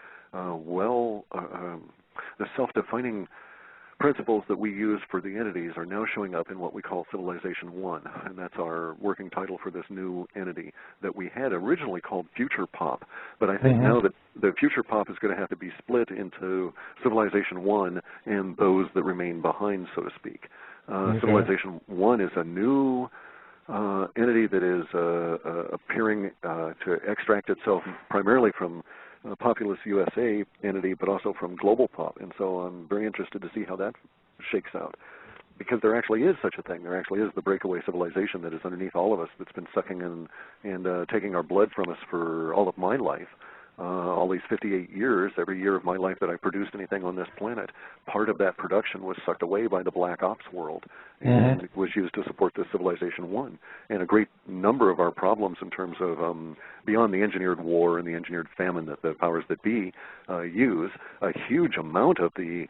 self-defining principles that we use for the entities are now showing up in what we call Civilization 1, and that's our working title for this new entity that we had originally called Future Pop. But I think now that the Future Pop is going to have to be split into Civilization 1 and those that remain behind, so to speak. Civilization 1 is a new entity that is appearing to extract itself primarily from Populous USA entity, but also from Global Pop. And so I'm very interested to see how that shakes out. Because there actually is such a thing. There actually is the breakaway civilization that is underneath all of us that's been sucking in and taking our blood from us for all of my life. All these 58 years, every year of my life that I produced anything on this planet, part of that production was sucked away by the Black Ops world and it was used to support this Civilization 1. And a great number of our problems in terms of beyond the engineered war and the engineered famine that the powers that be use, a huge amount of the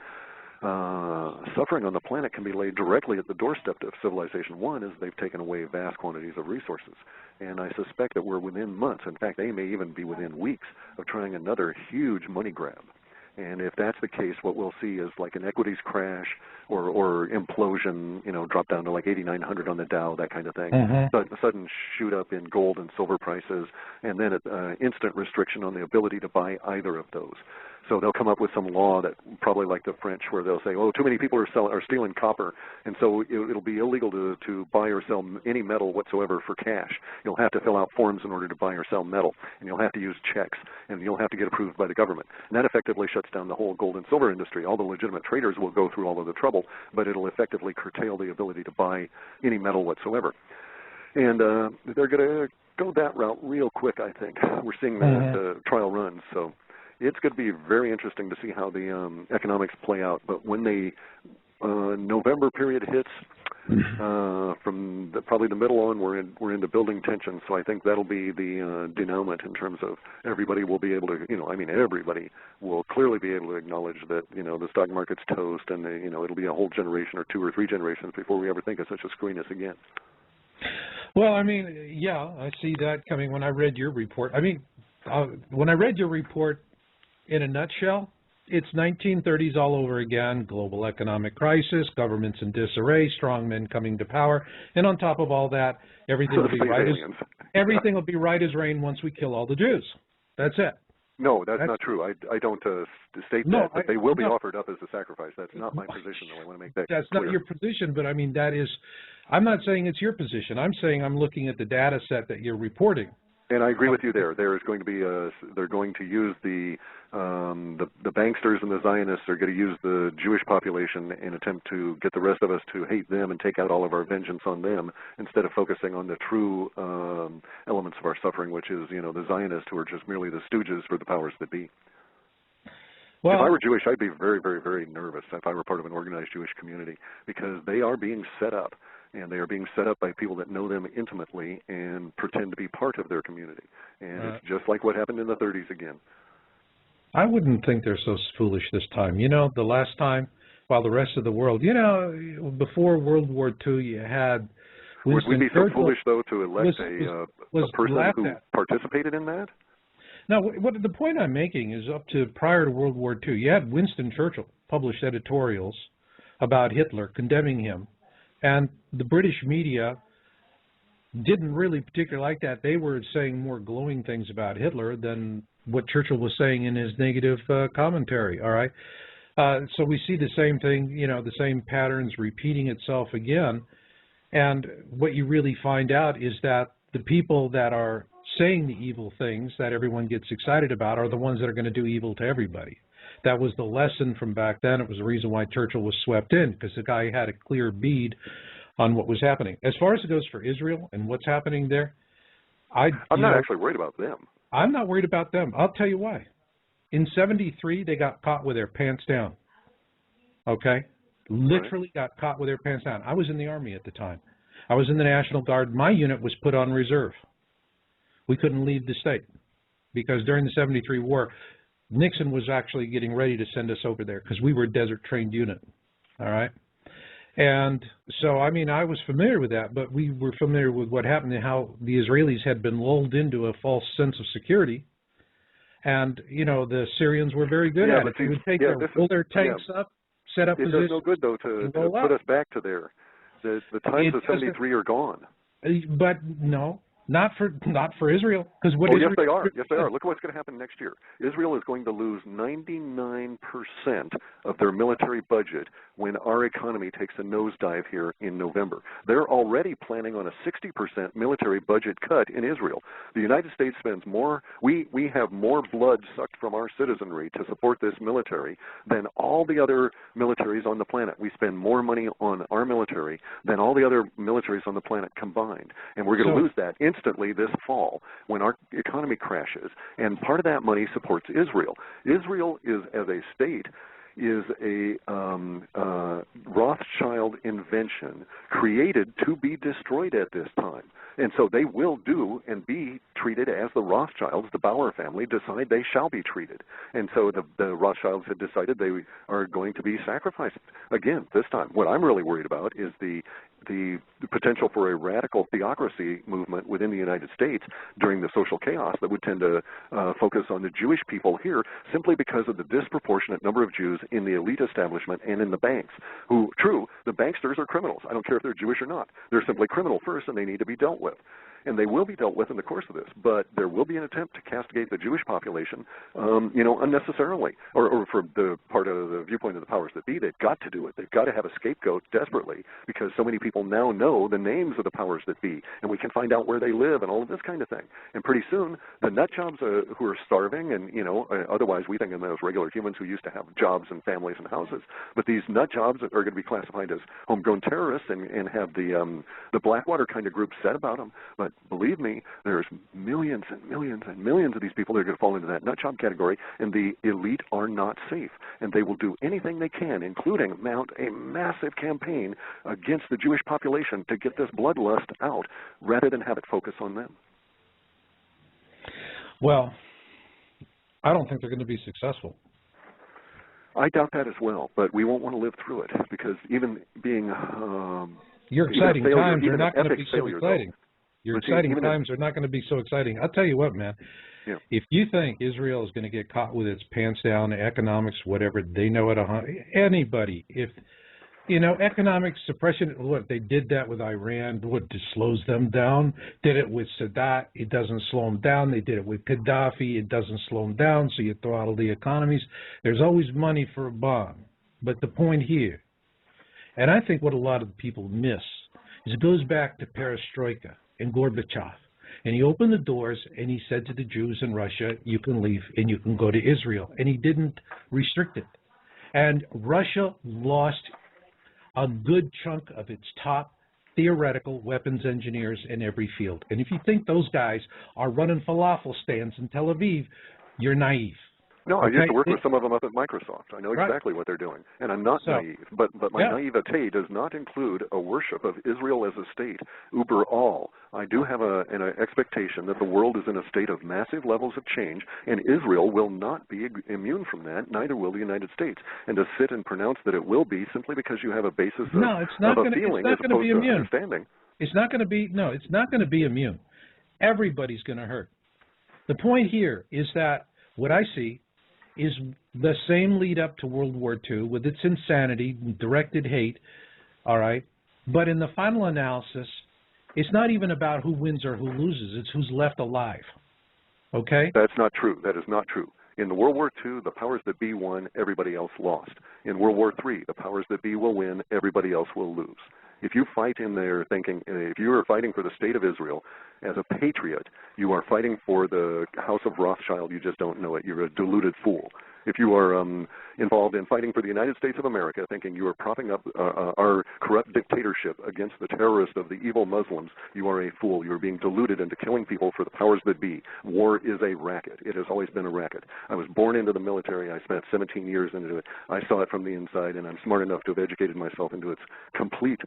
suffering on the planet can be laid directly at the doorstep of Civilization 1 as they've taken away vast quantities of resources. And I suspect that we're within months, in fact, they may even be within weeks, of trying another huge money grab. And if that's the case, what we'll see is like an equities crash or implosion, drop down to like 8,900 on the Dow, that kind of thing. Sudden shoot up in gold and silver prices, and then instant restriction on the ability to buy either of those. So they'll come up with some law that, probably like the French, where they'll say, oh, too many people are stealing copper, and so it'll be illegal to buy or sell any metal whatsoever for cash. You'll have to fill out forms in order to buy or sell metal, and you'll have to use checks, and you'll have to get approved by the government. And that effectively shuts down the whole gold and silver industry. All the legitimate traders will go through all of the trouble, but it'll effectively curtail the ability to buy any metal whatsoever. And they're going to go that route real quick, I think. We're seeing that trial runs, so it's going to be very interesting to see how the economics play out. But when the November period hits, from probably the middle on, we're into building tension. So I think that'll be the denouement in terms of everybody will be able to, everybody will clearly be able to acknowledge that, the stock market's toast, and it'll be a whole generation or 2 or 3 generations before we ever think of such a screwiness again. Well, I see that coming when I read your report. When I read your report, in a nutshell, it's 1930s all over again, global economic crisis, governments in disarray, strong men coming to power, and on top of all that, everything will be right as rain once we kill all the Jews. That's it. No, that's not true. I don't state that, but they will be offered up as a sacrifice. That's not my position, though. I want to make that clear. That's not your position, but that is, I'm not saying it's your position. I'm saying I'm looking at the data set that you're reporting. And I agree with you there. There is going to be they're going to use the banksters and the Zionists are going to use the Jewish population in attempt to get the rest of us to hate them and take out all of our vengeance on them instead of focusing on the true elements of our suffering, which is, the Zionists who are just merely the stooges for the powers that be. If I Well, were Jewish, I'd be very, very, very nervous if I were part of an organized Jewish community, because they are being set up, and they are being set up by people that know them intimately and pretend to be part of their community. And it's just like what happened in the 30s again. I wouldn't think they're so foolish this time. You know, the last time, while the rest of the world, you know, before World War II, you had Winston Would we be so Churchill foolish, though, to elect was a person laughed who at. participated in that? Now, what the point I'm making is up to prior to World War II, you had Winston Churchill published editorials about Hitler, condemning him, and the British media didn't really particularly like that. They were saying more glowing things about Hitler than what Churchill was saying in his negative commentary, all right? So we see the same thing, you know, the same patterns repeating itself again. And what you really find out is that the people that are saying the evil things that everyone gets excited about are the ones that are going to do evil to everybody. That was the lesson from back then. It was the reason why Churchill was swept in, because the guy had a clear bead on what was happening. As far as it goes for Israel and what's happening there, I'm not actually worried about them. I'm not worried about them. I'll tell you why. In '73, they got caught with their pants down. Okay? Literally got caught with their pants down. I was in the Army at the time. I was in the National Guard. My unit was put on reserve. We couldn't leave the state because during the '73 war, Nixon was actually getting ready to send us over there because we were a desert-trained unit. All right? And so, I mean, I was familiar with that, but we were familiar with what happened and how the Israelis had been lulled into a false sense of security. And, you know, the Syrians were very good at it. They would pull their tanks up, set up positions. It does no good, though, to put us back to there. The times of '73 are gone. But no, not for Israel. Because yes, they are. Yes, they are. Look at what's going to happen next year. Israel is going to lose 99% of their military budget when our economy takes a nosedive here in November. They're already planning on a 60% military budget cut in Israel. The United States spends more. We have more blood sucked from our citizenry to support this military than all the other militaries on the planet. We spend more money on our military than all the other militaries on the planet combined, and we're going to lose that instantly this fall when our economy crashes, and part of that money supports Israel. Israel is, as a state, is a Rothschild invention created to be destroyed at this time. And so they will do and be treated as the Rothschilds, the Bauer family, decide they shall be treated. And so the Rothschilds had decided they are going to be sacrificed again this time. What I'm really worried about is the potential for a radical theocracy movement within the United States during the social chaos that would tend to focus on the Jewish people here simply because of the disproportionate number of Jews in the elite establishment and in the banks who, the banksters are criminals. I don't care if they're Jewish or not. They're simply criminal first, and they need to be dealt with. And they will be dealt with in the course of this, but there will be an attempt to castigate the Jewish population, unnecessarily, or from the part of the viewpoint of the powers that be. They've got to do it. They've got to have a scapegoat desperately because so many people now know the names of the powers that be, and we can find out where they live and all of this kind of thing. And pretty soon, the nut jobs who are starving, and otherwise we think of them as regular humans who used to have jobs and families and houses, but these nut jobs are going to be classified as homegrown terrorists and have the Blackwater kind of group said about them. But believe me, there's millions and millions and millions of these people that are going to fall into that nut job category, and the elite are not safe. And they will do anything they can, including mount a massive campaign against the Jewish population to get this bloodlust out, rather than have it focus on them. Well, I don't think they're going to be successful. I doubt that as well, but we won't want to live through it because even being your exciting times are not going to be so exciting. Your exciting times are not going to be so exciting. I'll tell you what, man. Yeah. If you think Israel is going to get caught with its pants down, economics, whatever, they know it. Anybody, if economic suppression. Look, they did that with Iran. What just slows them down? Did it with Sadat? It doesn't slow them down. They did it with Gaddafi. It doesn't slow them down. So you throttle the economies. There's always money for a bomb. But the point here, and I think what a lot of people miss, is it goes back to perestroika and Gorbachev. And he opened the doors and he said to the Jews in Russia, you can leave and you can go to Israel. And he didn't restrict it. And Russia lost a good chunk of its top theoretical weapons engineers in every field. And if you think those guys are running falafel stands in Tel Aviv, you're naive. No, I Okay? used to work with some of them up at Microsoft. I know exactly what they're doing, and I'm not naive. But my naivete does not include a worship of Israel as a state, uber all. I do have an expectation that the world is in a state of massive levels of change, and Israel will not be immune from that. Neither will the United States. And to sit and pronounce that it will be simply because you have a basis of a feeling as opposed to understanding. It's not going to be it's not going to be immune. Everybody's going to hurt. The point here is that what I see is the same lead up to World War II with its insanity, directed hate, all right? But in the final analysis, it's not even about who wins or who loses. It's who's left alive, okay? That's not true. That is not true. In the World War II, the powers that be won, everybody else lost. In World War III, the powers that be will win, everybody else will lose. If you fight in there thinking, if you are fighting for the state of Israel as a patriot, you are fighting for the House of Rothschild, you just don't know it. You're a deluded fool. If you are involved in fighting for the United States of America, thinking you are propping up our corrupt dictatorship against the terrorists of the evil Muslims, you are a fool. You are being deluded into killing people for the powers that be. War is a racket. It has always been a racket. I was born into the military. I spent 17 years into it. I saw it from the inside, and I'm smart enough to have educated myself into its complete,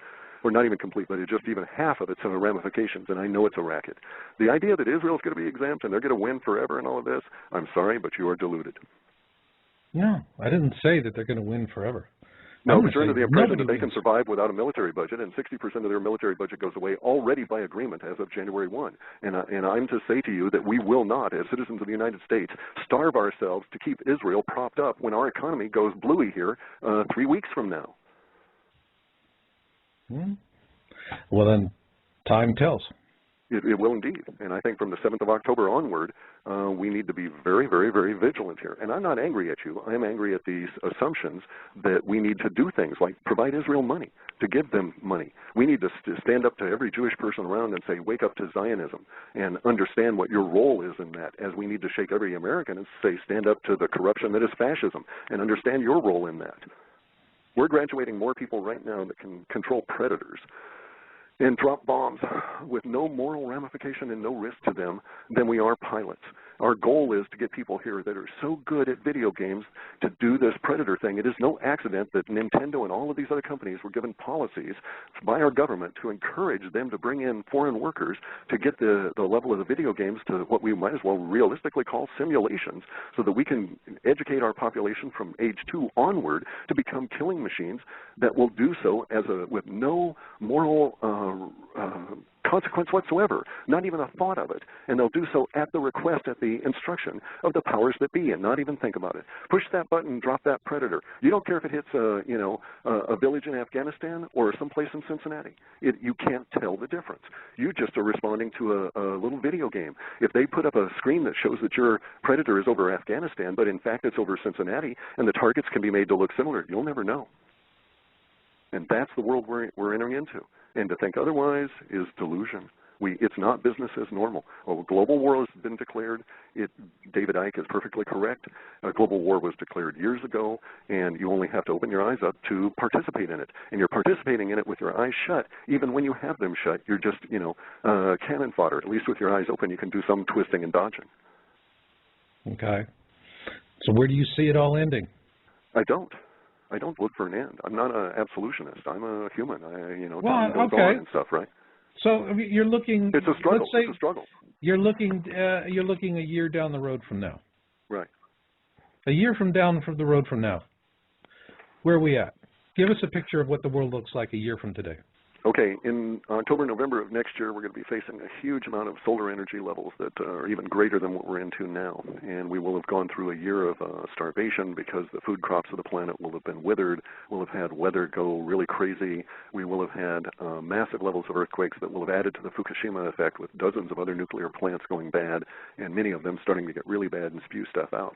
or not even complete, but just even half of its ramifications, and I know it's a racket. The idea that Israel's going to be exempt and they're going to win forever and all of this, I'm sorry, but you are deluded. No, I didn't say that they're going to win forever. No, but you're under the impression that they can survive without a military budget, and 60% of their military budget goes away already by agreement as of January 1. And I'm to say to you that we will not, as citizens of the United States, starve ourselves to keep Israel propped up when our economy goes bluey here 3 weeks from now. Well, then, time tells. It will indeed. And I think from the 7th of October onward, we need to be very, very, very vigilant here. And I'm not angry at you. I'm angry at these assumptions that we need to do things like provide Israel money, to give them money. We need to stand up to every Jewish person around and say, wake up to Zionism, and understand what your role is in that, as we need to shake every American and say, stand up to the corruption that is fascism, and understand your role in that. We're graduating more people right now that can control predators and drop bombs with no moral ramification and no risk to them than we are pilots. Our goal is to get people here that are so good at video games to do this predator thing. It is no accident that Nintendo and all of these other companies were given policies by our government to encourage them to bring in foreign workers to get the level of the video games to what we might as well realistically call simulations, so that we can educate our population from age 2 onward to become killing machines that will do so with no moral consequence whatsoever, not even a thought of it. And they'll do so at the request, at the instruction of the powers that be, and not even think about it. Push that button, drop that predator. You don't care if it hits a village in Afghanistan or someplace in Cincinnati. You can't tell the difference. You just are responding to a little video game. If they put up a screen that shows that your predator is over Afghanistan, but in fact it's over Cincinnati, and the targets can be made to look similar, you'll never know. And that's the world we're entering into. And to think otherwise is delusion. It's not business as normal. Well, global war has been declared. David Icke is perfectly correct. Global war was declared years ago, and you only have to open your eyes up to participate in it. And you're participating in it with your eyes shut. Even when you have them shut, you're just, cannon fodder. At least with your eyes open, you can do some twisting and dodging. Okay. So where do you see it all ending? I don't look for an end. I'm not an absolutionist. I'm a human. Time goes on and stuff, right? So you're looking. It's a struggle. Let's say it's a struggle. You're looking a year down the road from now. Right. A year from the road from now. Where are we at? Give us a picture of what the world looks like a year from today. Okay, in October, November of next year, we're going to be facing a huge amount of solar energy levels that are even greater than what we're into now. And we will have gone through a year of starvation because the food crops of the planet will have been withered. We'll have had weather go really crazy. We will have had massive levels of earthquakes that will have added to the Fukushima effect, with dozens of other nuclear plants going bad, and many of them starting to get really bad and spew stuff out.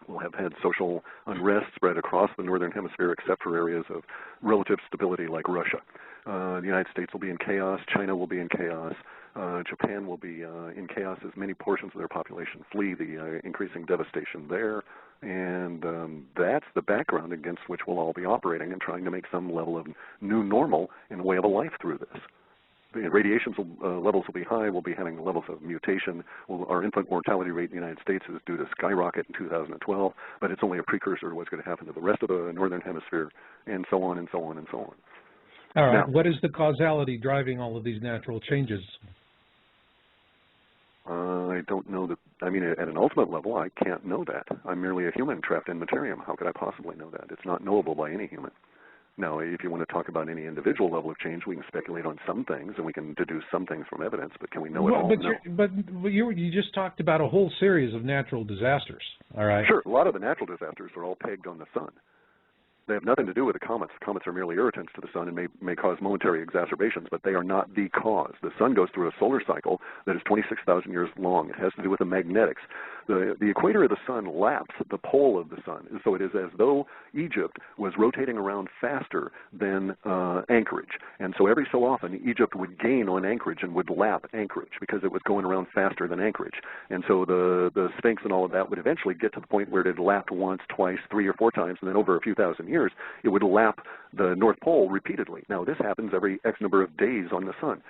We'll have had social unrest spread across the northern hemisphere, except for areas of relative stability like Russia. The United States will be in chaos. China will be in chaos. Japan will be in chaos as many portions of their population flee the increasing devastation there. And that's the background against which we'll all be operating and trying to make some level of new normal in the way of a life through this. the radiation levels will be high. We'll be having levels of mutation. Our infant mortality rate in the United States is due to Skyrocket in 2012, but it's only a precursor to what's going to happen to the rest of the northern hemisphere, and so on and so on and so on. All right. Now, what is the causality driving all of these natural changes? I don't know that. I mean, at an ultimate level, I can't know that. I'm merely a human trapped in materium. How could I possibly know that? It's not knowable by any human. Now, if you want to talk about any individual level of change, we can speculate on some things, and we can deduce some things from evidence, but can we know it all? No. But you just talked about a whole series of natural disasters, all right? Sure. A lot of the natural disasters are all pegged on the sun. They have nothing to do with the comets. Comets are merely irritants to the sun and may cause momentary exacerbations, but they are not the cause. The sun goes through a solar cycle that is 26,000 years long. It has to do with the magnetics. The equator of the sun laps the pole of the sun, and so it is as though Egypt was rotating around faster than Anchorage. And so every so often, Egypt would gain on Anchorage and would lap Anchorage because it was going around faster than Anchorage. And so the Sphinx and all of that would eventually get to the point where it had lapped once, twice, 3 or 4 times, and then over a few thousand years, it would lap the North Pole repeatedly. Now, this happens every X number of days on the sun.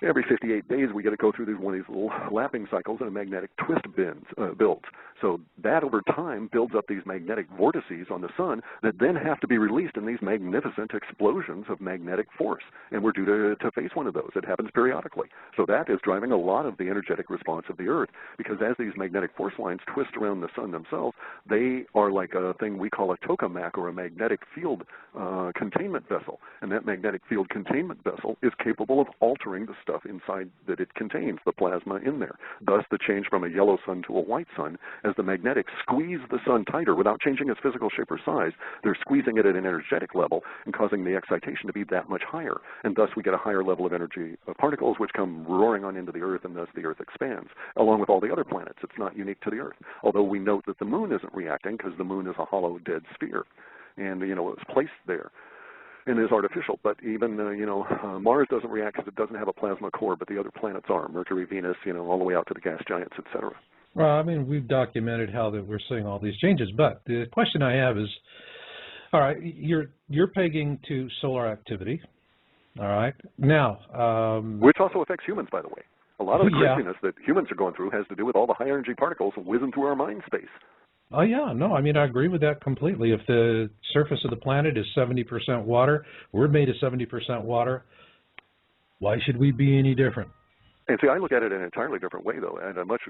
Every 58 days, we get to go through one of these little lapping cycles, and a magnetic twist builds. So that, over time, builds up these magnetic vortices on the sun that then have to be released in these magnificent explosions of magnetic force. And we're due to face one of those. It happens periodically. So that is driving a lot of the energetic response of the Earth, because as these magnetic force lines twist around the sun themselves, they are like a thing we call a tokamak, or a magnetic field containment vessel. And that magnetic field containment vessel is capable of altering the stuff inside that it contains, the plasma in there. Thus, the change from a yellow sun to a white sun, as the magnetics squeeze the sun tighter without changing its physical shape or size, they're squeezing it at an energetic level and causing the excitation to be that much higher. And thus, we get a higher level of energy particles, which come roaring on into the Earth, and thus the Earth expands, along with all the other planets. It's not unique to the Earth. Although we note that the moon isn't reacting, because the moon is a hollow, dead sphere. And, it was placed there and is artificial, but even, Mars doesn't react because it doesn't have a plasma core, but the other planets are, Mercury, Venus, all the way out to the gas giants, etc. Well, I mean, we've documented how that we're seeing all these changes, but the question I have is, all right, you're pegging to solar activity, all right? Now, which also affects humans, by the way. A lot of the craziness that humans are going through has to do with all the high-energy particles whizzing through our mind space. Oh, yeah. No, I mean, I agree with that completely. If the surface of the planet is 70% water, we're made of 70% water, why should we be any different? And see, I look at it in an entirely different way, though, at a much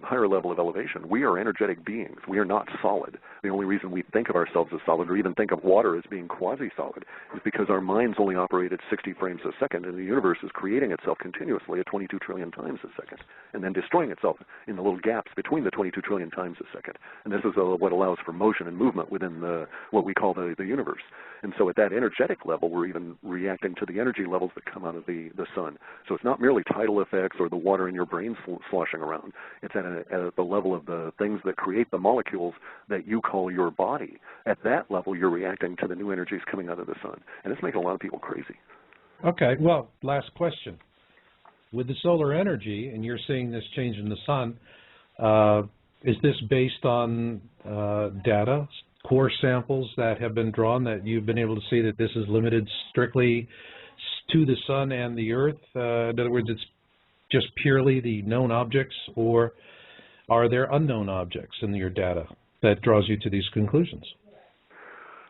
higher level of elevation. We are energetic beings. We are not solid. The only reason we think of ourselves as solid, or even think of water as being quasi-solid, is because our minds only operate at 60 frames a second, and the universe is creating itself continuously at 22 trillion times a second, and then destroying itself in the little gaps between the 22 trillion times a second. And this is what allows for motion and movement within what we call the universe. And so at that energetic level, we're even reacting to the energy levels that come out of the sun. So it's not merely tidal effects or the water in your brain sloshing around. It's at the level of the things that create the molecules that you call your body. At that level, you're reacting to the new energies coming out of the sun. And it's making a lot of people crazy. Okay, well, last question. With the solar energy, and you're seeing this change in the sun, is this based on data, core samples that have been drawn, that you've been able to see that this is limited strictly to the sun and the Earth? In other words, it's just purely the known objects, or are there unknown objects in your data that draws you to these conclusions?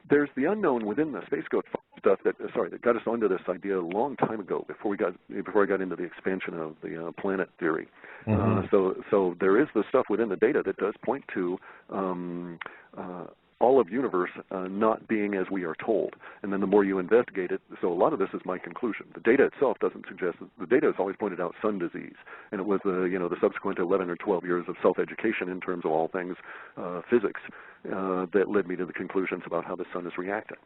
There's the unknown within the space code stuff that got us onto this idea a long time ago, before I got into the expansion of the planet theory. Mm-hmm. So there is the stuff within the data that does point to all of universe not being as we are told. And then the more you investigate it, so a lot of this is my conclusion. The data itself doesn't suggest, the data has always pointed out sun disease, and it was the subsequent 11 or 12 years of self-education in terms of all things physics that led me to the conclusions about how the sun is reacting.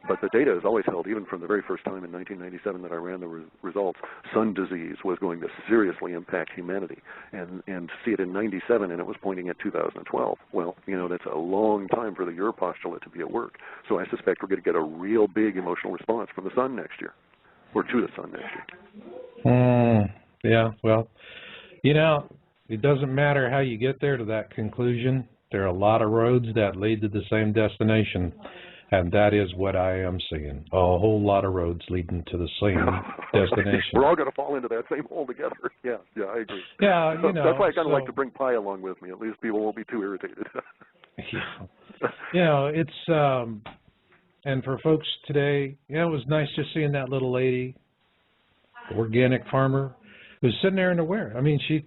But the data has always held, even from the very first time in 1997 that I ran the results, sun disease was going to seriously impact humanity. And to see it in 97, and it was pointing at 2012. Well, that's a long time for your postulate to be at work. So I suspect we're going to get a real big emotional response from the sun next year, or to the sun next year. Yeah, well, it doesn't matter how you get there to that conclusion. There are a lot of roads that lead to the same destination. And that is what I am seeing. A whole lot of roads leading to the same destination. We're all going to fall into that same hole together. Yeah, I agree. Yeah, That's why I kind of like to bring pie along with me. At least people won't be too irritated. Yeah. It's, and for folks today, it was nice just seeing that little lady, organic farmer, who's sitting there in the wear. I mean, you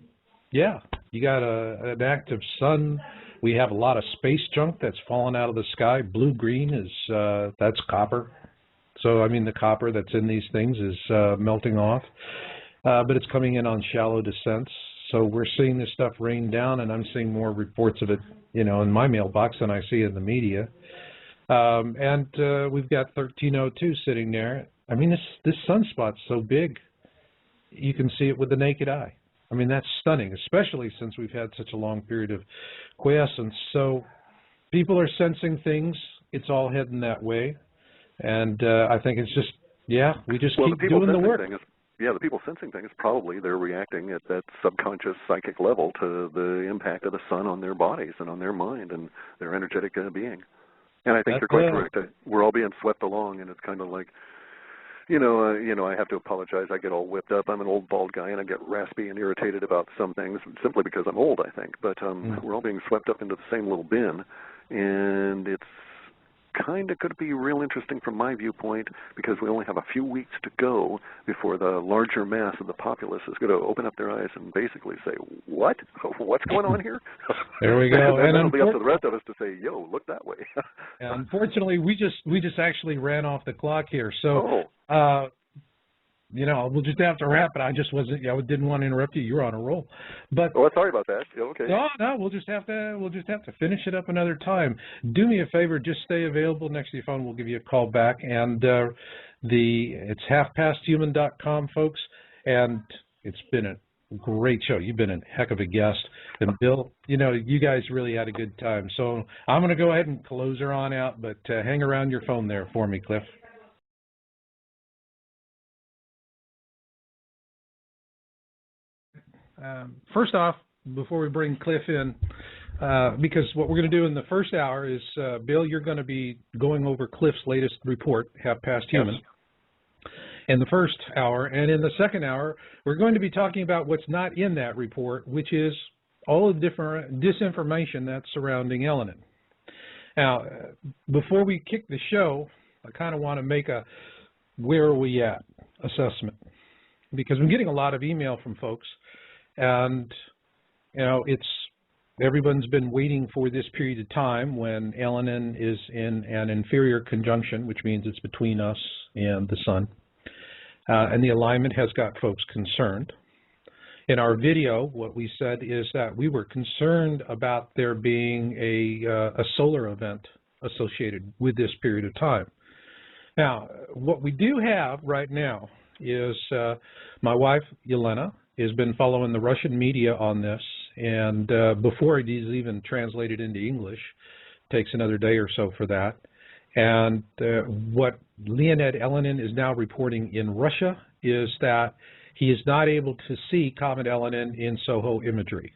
got an active sun. We have a lot of space junk that's falling out of the sky. Blue-green is, that's copper. So, I mean, the copper that's in these things is melting off. But it's coming in on shallow descents. So we're seeing this stuff rain down, and I'm seeing more reports of it, in my mailbox than I see in the media. And we've got 1302 sitting there. I mean, this sunspot's so big, you can see it with the naked eye. I mean, that's stunning, especially since we've had such a long period of quiescence. So people are sensing things. It's all heading that way. And I think it's just, we just keep doing the work. The people sensing things, probably they're reacting at that subconscious psychic level to the impact of the sun on their bodies and on their mind and their energetic being. And I think you're quite correct. We're all being swept along, and it's kind of like, I have to apologize. I get all whipped up. I'm an old bald guy, and I get raspy and irritated about some things simply because I'm old, I think. But we're all being swept up into the same little bin, and it's kind of going to be real interesting from my viewpoint because we only have a few weeks to go before the larger mass of the populace is going to open up their eyes and basically say, what? What's going on here? There we go. And it'll be up to the rest of us to say, yo, look that way. Unfortunately, we just actually ran off the clock here. So, we'll just have to wrap it. I didn't want to interrupt you. You're on a roll. But sorry about that. Okay. No, we'll just have to finish it up another time. Do me a favor, just stay available next to your phone. We'll give you a call back. And it's halfpasthuman.com, folks. And it's been a great show. You've been a heck of a guest. And Bill, you guys really had a good time. So I'm going to go ahead and close her on out, but hang around your phone there for me, Cliff. First off, before we bring Cliff in, because what we're going to do in the first hour is, Bill, you're going to be going over Cliff's latest report, Half Past Human, in the first hour. And in the second hour, we're going to be talking about what's not in that report, which is all of the different disinformation that's surrounding Elenin. Now, before we kick the show, I kind of want to make a where are we at assessment, because I'm getting a lot of email from folks. And, everyone's been waiting for this period of time when Elenin is in an inferior conjunction, which means it's between us and the sun. And the alignment has got folks concerned. In our video, what we said is that we were concerned about there being a solar event associated with this period of time. Now, what we do have right now is my wife, Yelena, has been following the Russian media on this, and before it is even translated into English, takes another day or so for that. And what Leonid Elenin is now reporting in Russia is that he is not able to see Comet Elenin in SOHO imagery.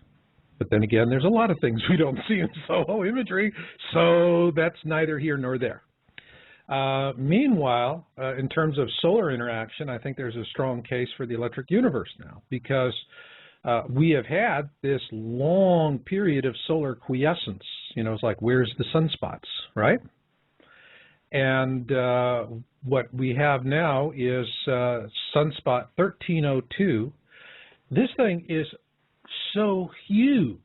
But then again, there's a lot of things we don't see in SOHO imagery, so that's neither here nor there. Meanwhile, in terms of solar interaction, I think there's a strong case for the electric universe now, because we have had this long period of solar quiescence. It's like, where's the sunspots, right? And what we have now is sunspot 1302. This thing is so huge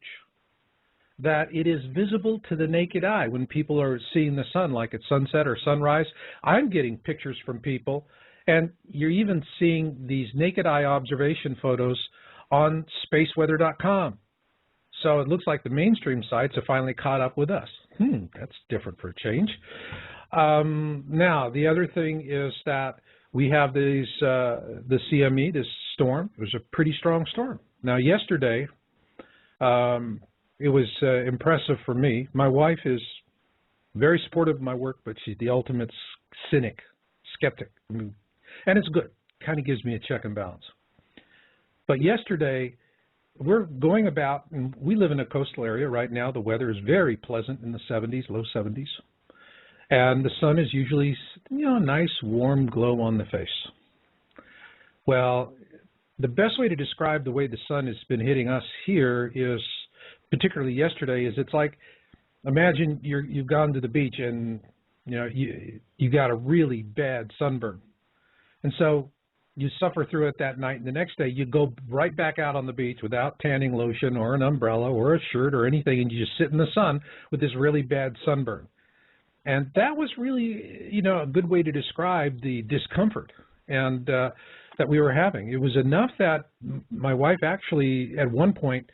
that it is visible to the naked eye when people are seeing the sun, like at sunset or sunrise. I'm getting pictures from people, and you're even seeing these naked eye observation photos on spaceweather.com. So it looks like the mainstream sites have finally caught up with us. That's different for a change. Now, the other thing is that we have the CME, this storm. It was a pretty strong storm. Now, yesterday, it was impressive for me. My wife is very supportive of my work, but she's the ultimate skeptic. And it's good. Kind of gives me a check and balance. But yesterday, we're going about, and we live in a coastal area right now. The weather is very pleasant in the 70s, low 70s. And the sun is usually, a nice warm glow on the face. Well, the best way to describe the way the sun has been hitting us here is, particularly yesterday, is it's like, imagine you've gone to the beach and you got a really bad sunburn, and so you suffer through it that night, and the next day you go right back out on the beach without tanning lotion or an umbrella or a shirt or anything, and you just sit in the sun with this really bad sunburn. And that was really, a good way to describe the discomfort and that we were having. It was enough that my wife actually, at one point,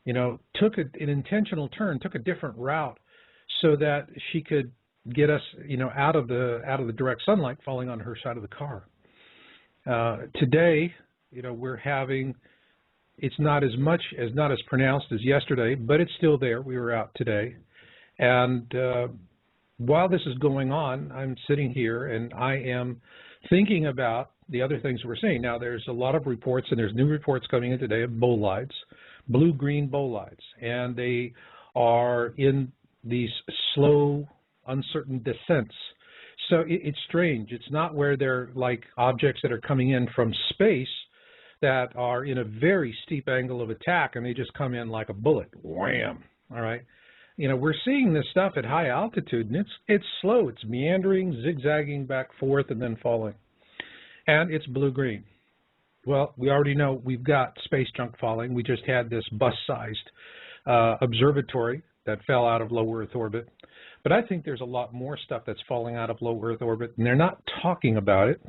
took an intentional turn, took a different route, so that she could get us, out of the direct sunlight falling on her side of the car. Today, we're having, it's not as pronounced as yesterday, but it's still there. We were out today, and while this is going on, I'm sitting here and I am thinking about the other things we're seeing. Now, there's a lot of reports, and there's new reports coming in today of bolides, blue-green bolides, and they are in these slow, uncertain descents. So it's strange. It's not where they're like objects that are coming in from space that are in a very steep angle of attack, and they just come in like a bullet, wham, all right? We're seeing this stuff at high altitude, and it's slow. It's meandering, zigzagging back forth, and then falling. And it's blue-green. Well, we already know we've got space junk falling. We just had this bus-sized observatory that fell out of low Earth orbit. But I think there's a lot more stuff that's falling out of low Earth orbit, and they're not talking about it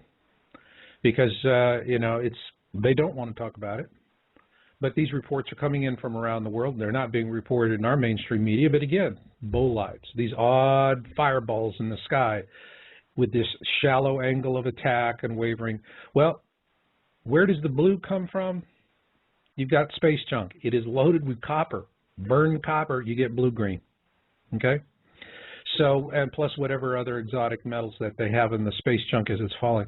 because, they don't want to talk about it. But these reports are coming in from around the world. They're not being reported in our mainstream media. But again, bolides, these odd fireballs in the sky with this shallow angle of attack and wavering. Well, where does the blue come from? You've got space junk. It is loaded with copper. Burn copper, you get blue-green. Okay? So, and plus whatever other exotic metals that they have in the space junk as it's falling.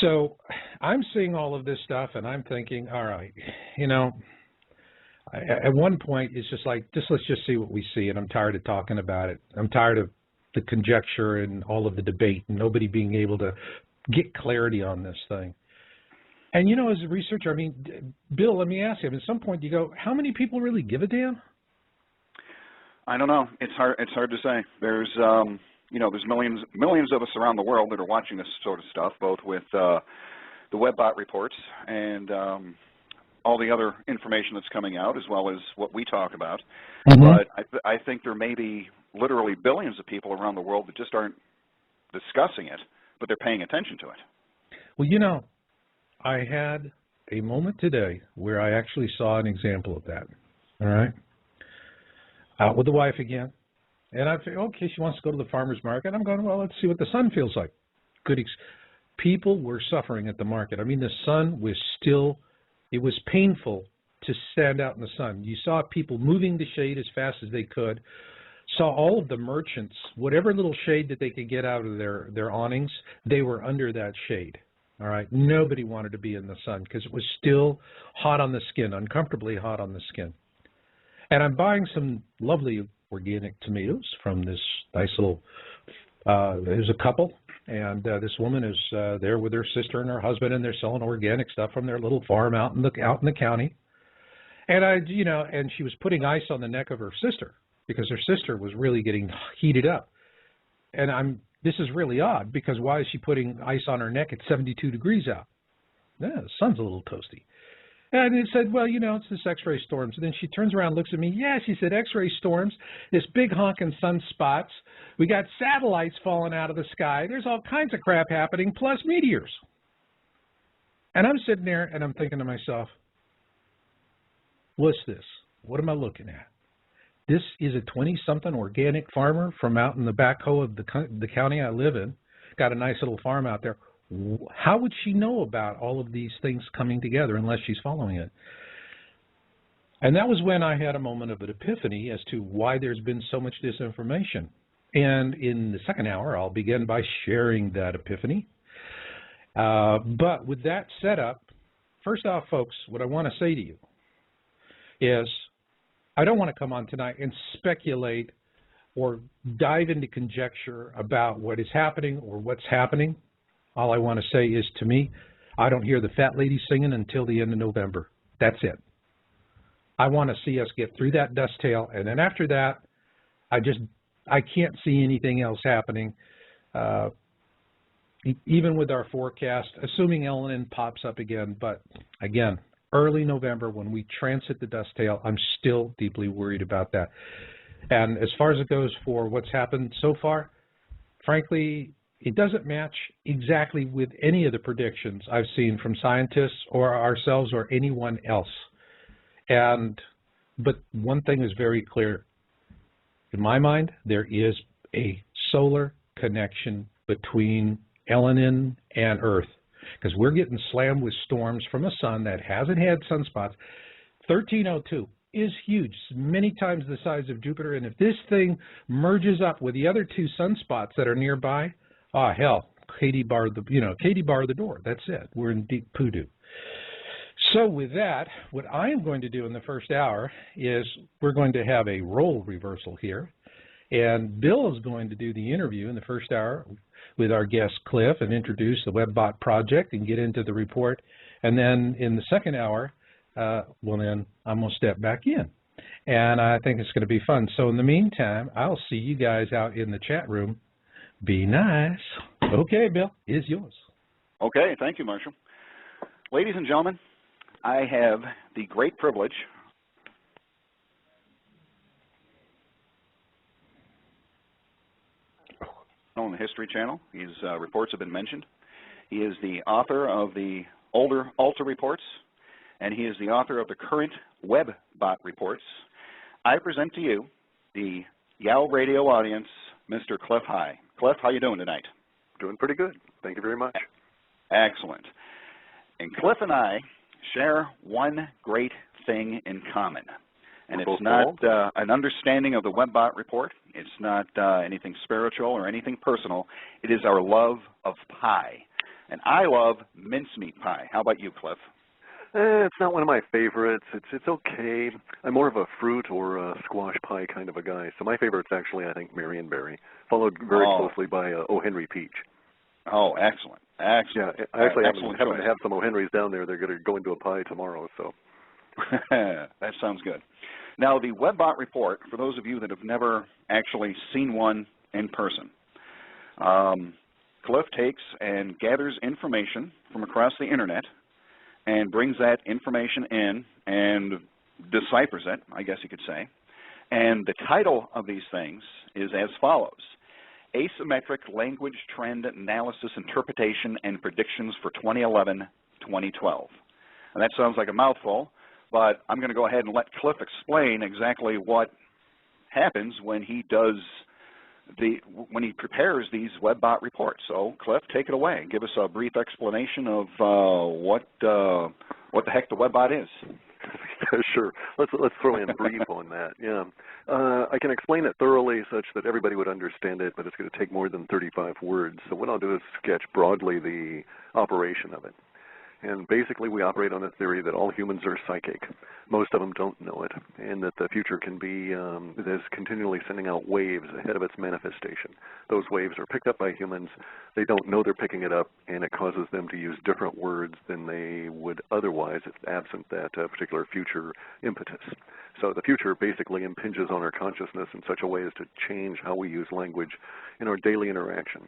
So I'm seeing all of this stuff, and I'm thinking, all right, at one point it's just like, let's just see what we see, and I'm tired of talking about it. I'm tired of the conjecture and all of the debate and nobody being able to get clarity on this thing. And, as a researcher, Bill, let me ask you, at some point you go, how many people really give a damn? I don't know. It's hard to say. There's there's millions of us around the world that are watching this sort of stuff, both with the WebBot reports and all the other information that's coming out, as well as what we talk about. Mm-hmm. But I think there may be literally billions of people around the world that just aren't discussing it, but they're paying attention to it. Well, I had a moment today where I actually saw an example of that, all right? Out with the wife again. And I figured, okay, she wants to go to the farmer's market. I'm going, well, let's see what the sun feels like. People were suffering at the market. The sun was still, it was painful to stand out in the sun. You saw people moving to shade as fast as they could. Saw all of the merchants, whatever little shade that they could get out of their awnings, they were under that shade. All right. Nobody wanted to be in the sun because it was still hot on the skin, uncomfortably hot on the skin. And I'm buying some lovely organic tomatoes from this nice little, there's a couple, and this woman is there with her sister and her husband, and they're selling organic stuff from their little farm out in the county. And and she was putting ice on the neck of her sister because her sister was really getting heated up. And this is really odd because why is she putting ice on her neck at 72 degrees out? Yeah, the sun's a little toasty. And it said, well, it's this X-ray storms. And then she turns around and looks at me. Yeah, she said, X-ray storms, this big honking sunspots. We got satellites falling out of the sky. There's all kinds of crap happening, plus meteors. And I'm sitting there and I'm thinking to myself, what's this? What am I looking at? This is a 20-something organic farmer from out in the backhoe of the county I live in. Got a nice little farm out there. How would she know about all of these things coming together unless she's following it? And that was when I had a moment of an epiphany as to why there's been so much disinformation. And in the second hour, I'll begin by sharing that epiphany. But with that set up, first off, folks, what I want to say to you is I don't want to come on tonight and speculate or dive into conjecture about what is happening or what's happening. All I want to say is, to me, I don't hear the fat lady singing until the end of November. That's it. I want to see us get through that dust tail, and then after that, I can't see anything else happening. Even with our forecast, assuming Elenin pops up again, but again, early November when we transit the dust tail, I'm still deeply worried about that. And as far as it goes for what's happened so far, frankly, it doesn't match exactly with any of the predictions I've seen from scientists or ourselves or anyone else. But one thing is very clear. In my mind, there is a solar connection between Elenin and Earth, because we're getting slammed with storms from a sun that hasn't had sunspots. 1302 is huge, many times the size of Jupiter, and if this thing merges up with the other two sunspots that are nearby, hell, Katie barred the door. That's it. We're in deep poodoo. So with that, what I am going to do in the first hour is we're going to have a role reversal here, and Bill is going to do the interview in the first hour with our guest Cliff and introduce the WebBot project and get into the report. And then in the second hour, then I'm going to step back in. And I think it's going to be fun. So in the meantime, I'll see you guys out in the chat room. Be nice. Okay, Bill, it's yours. Okay, thank you, Marshall. Ladies and gentlemen, I have the great privilege on the History Channel. His reports have been mentioned. He is the author of the older Alta reports, and he is the author of the current WebBot reports. I present to you the Yow Radio audience, Mr. Cliff High. Cliff, how you doing tonight? Doing pretty good. Thank you very much. Excellent. And Cliff and I share one great thing in common. And it's not an understanding of the WebBot report. It's not anything spiritual or anything personal. It is our love of pie. And I love mincemeat pie. How about you, Cliff? It's not one of my favorites. It's okay. I'm more of a fruit or a squash pie kind of a guy. So my favorite's actually, I think, Marionberry, followed very closely by O. Henry Peach. Oh, excellent. Excellent. Yeah, I actually happen to have some O. Henrys down there. They're going to go into a pie tomorrow. So that sounds good. Now, the WebBot report, for those of you that have never actually seen one in person, Cliff takes and gathers information from across the internet and brings that information in and deciphers it, I guess you could say. And the title of these things is as follows: Asymmetric Language Trend Analysis, Interpretation, and Predictions for 2011-2012. And that sounds like a mouthful, but I'm going to go ahead and let Cliff explain exactly what happens when he prepares these WebBot reports. So, Cliff, take it away and give us a brief explanation of what the heck the WebBot is. Sure. Let's throw in brief on that. Yeah, I can explain it thoroughly such that everybody would understand it, but it's going to take more than 35 words. So what I'll do is sketch broadly the operation of it. And basically, we operate on a theory that all humans are psychic. Most of them don't know it, and that the future can be is continually sending out waves ahead of its manifestation. Those waves are picked up by humans. They don't know they're picking it up, and it causes them to use different words than they would otherwise if absent that particular future impetus. So the future basically impinges on our consciousness in such a way as to change how we use language in our daily interaction.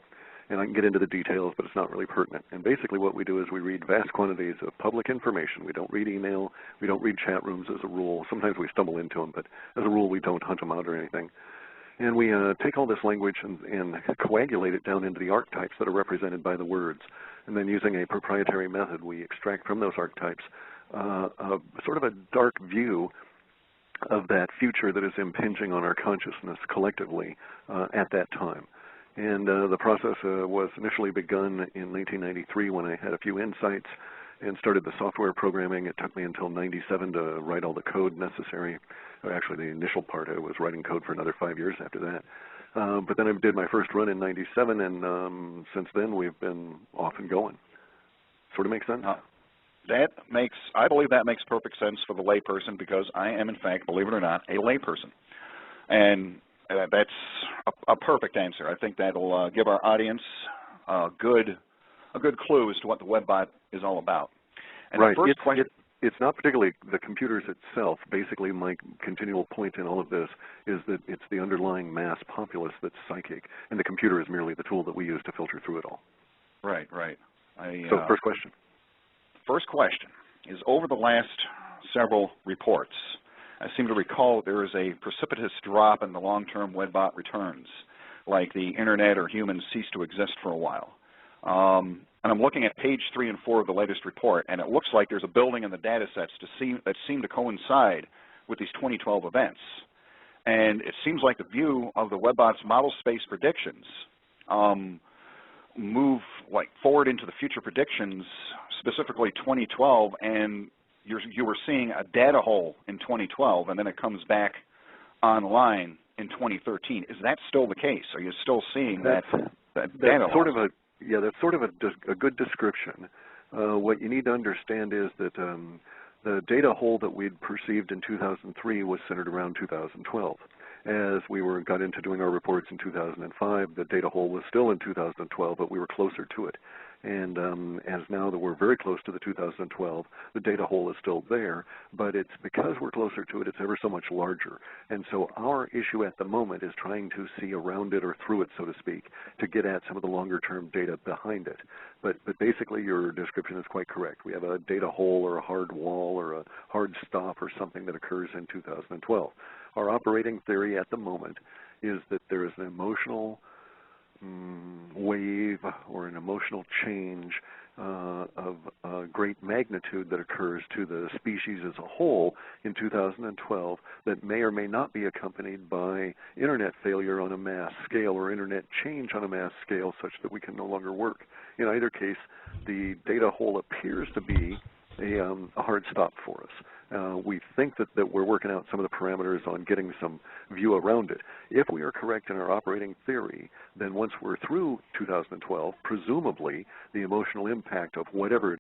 And I can get into the details, but it's not really pertinent. And basically what we do is we read vast quantities of public information. We don't read email. We don't read chat rooms as a rule. Sometimes we stumble into them, but as a rule we don't hunt them out or anything. And we take all this language and coagulate it down into the archetypes that are represented by the words. And then using a proprietary method, we extract from those archetypes sort of a dark view of that future that is impinging on our consciousness collectively at that time. And the process was initially begun in 1993 when I had a few insights and started the software programming. It took me until 97 to write all the code necessary. Actually, the initial part, I was writing code for another 5 years after that. But then I did my first run in 97, and since then we've been off and going. Sort of makes sense? I believe that makes perfect sense for the layperson, because I am, in fact, believe it or not, a layperson. And That's a perfect answer. I think that'll give our audience a good clue as to what the WebBot is all about. And right. The first question, it's not particularly the computers itself. Basically, my continual point in all of this is that it's the underlying mass populace that's psychic, and the computer is merely the tool that we use to filter through it all. Right. So first question. First question is, over the last several reports, I seem to recall there is a precipitous drop in the long-term WebBot returns, like the internet or humans cease to exist for a while. And I'm looking at page 3 and 4 of the latest report, and it looks like there's a building in the data sets that seem to coincide with these 2012 events. And it seems like the view of the WebBot's model space predictions move forward into the future predictions, specifically 2012, and you were seeing a data hole in 2012, and then it comes back online in 2013. Is that still the case? Are you still seeing that data hole? That's sort of a good description. What you need to understand is that the data hole that we'd perceived in 2003 was centered around 2012. As we got into doing our reports in 2005, the data hole was still in 2012, but we were closer to it. And as now that we're very close to the 2012, the data hole is still there, but it's because we're closer to it, it's ever so much larger. And so our issue at the moment is trying to see around it or through it, so to speak, to get at some of the longer-term data behind it. But basically your description is quite correct. We have a data hole or a hard wall or a hard stop or something that occurs in 2012. Our operating theory at the moment is that there is an emotional wave or an emotional change of great magnitude that occurs to the species as a whole in 2012 that may or may not be accompanied by internet failure on a mass scale or internet change on a mass scale such that we can no longer work. In either case, the data hole appears to be a hard stop for us. We think that we're working out some of the parameters on getting some view around it. If we are correct in our operating theory, then once we're through 2012, presumably the emotional impact of whatever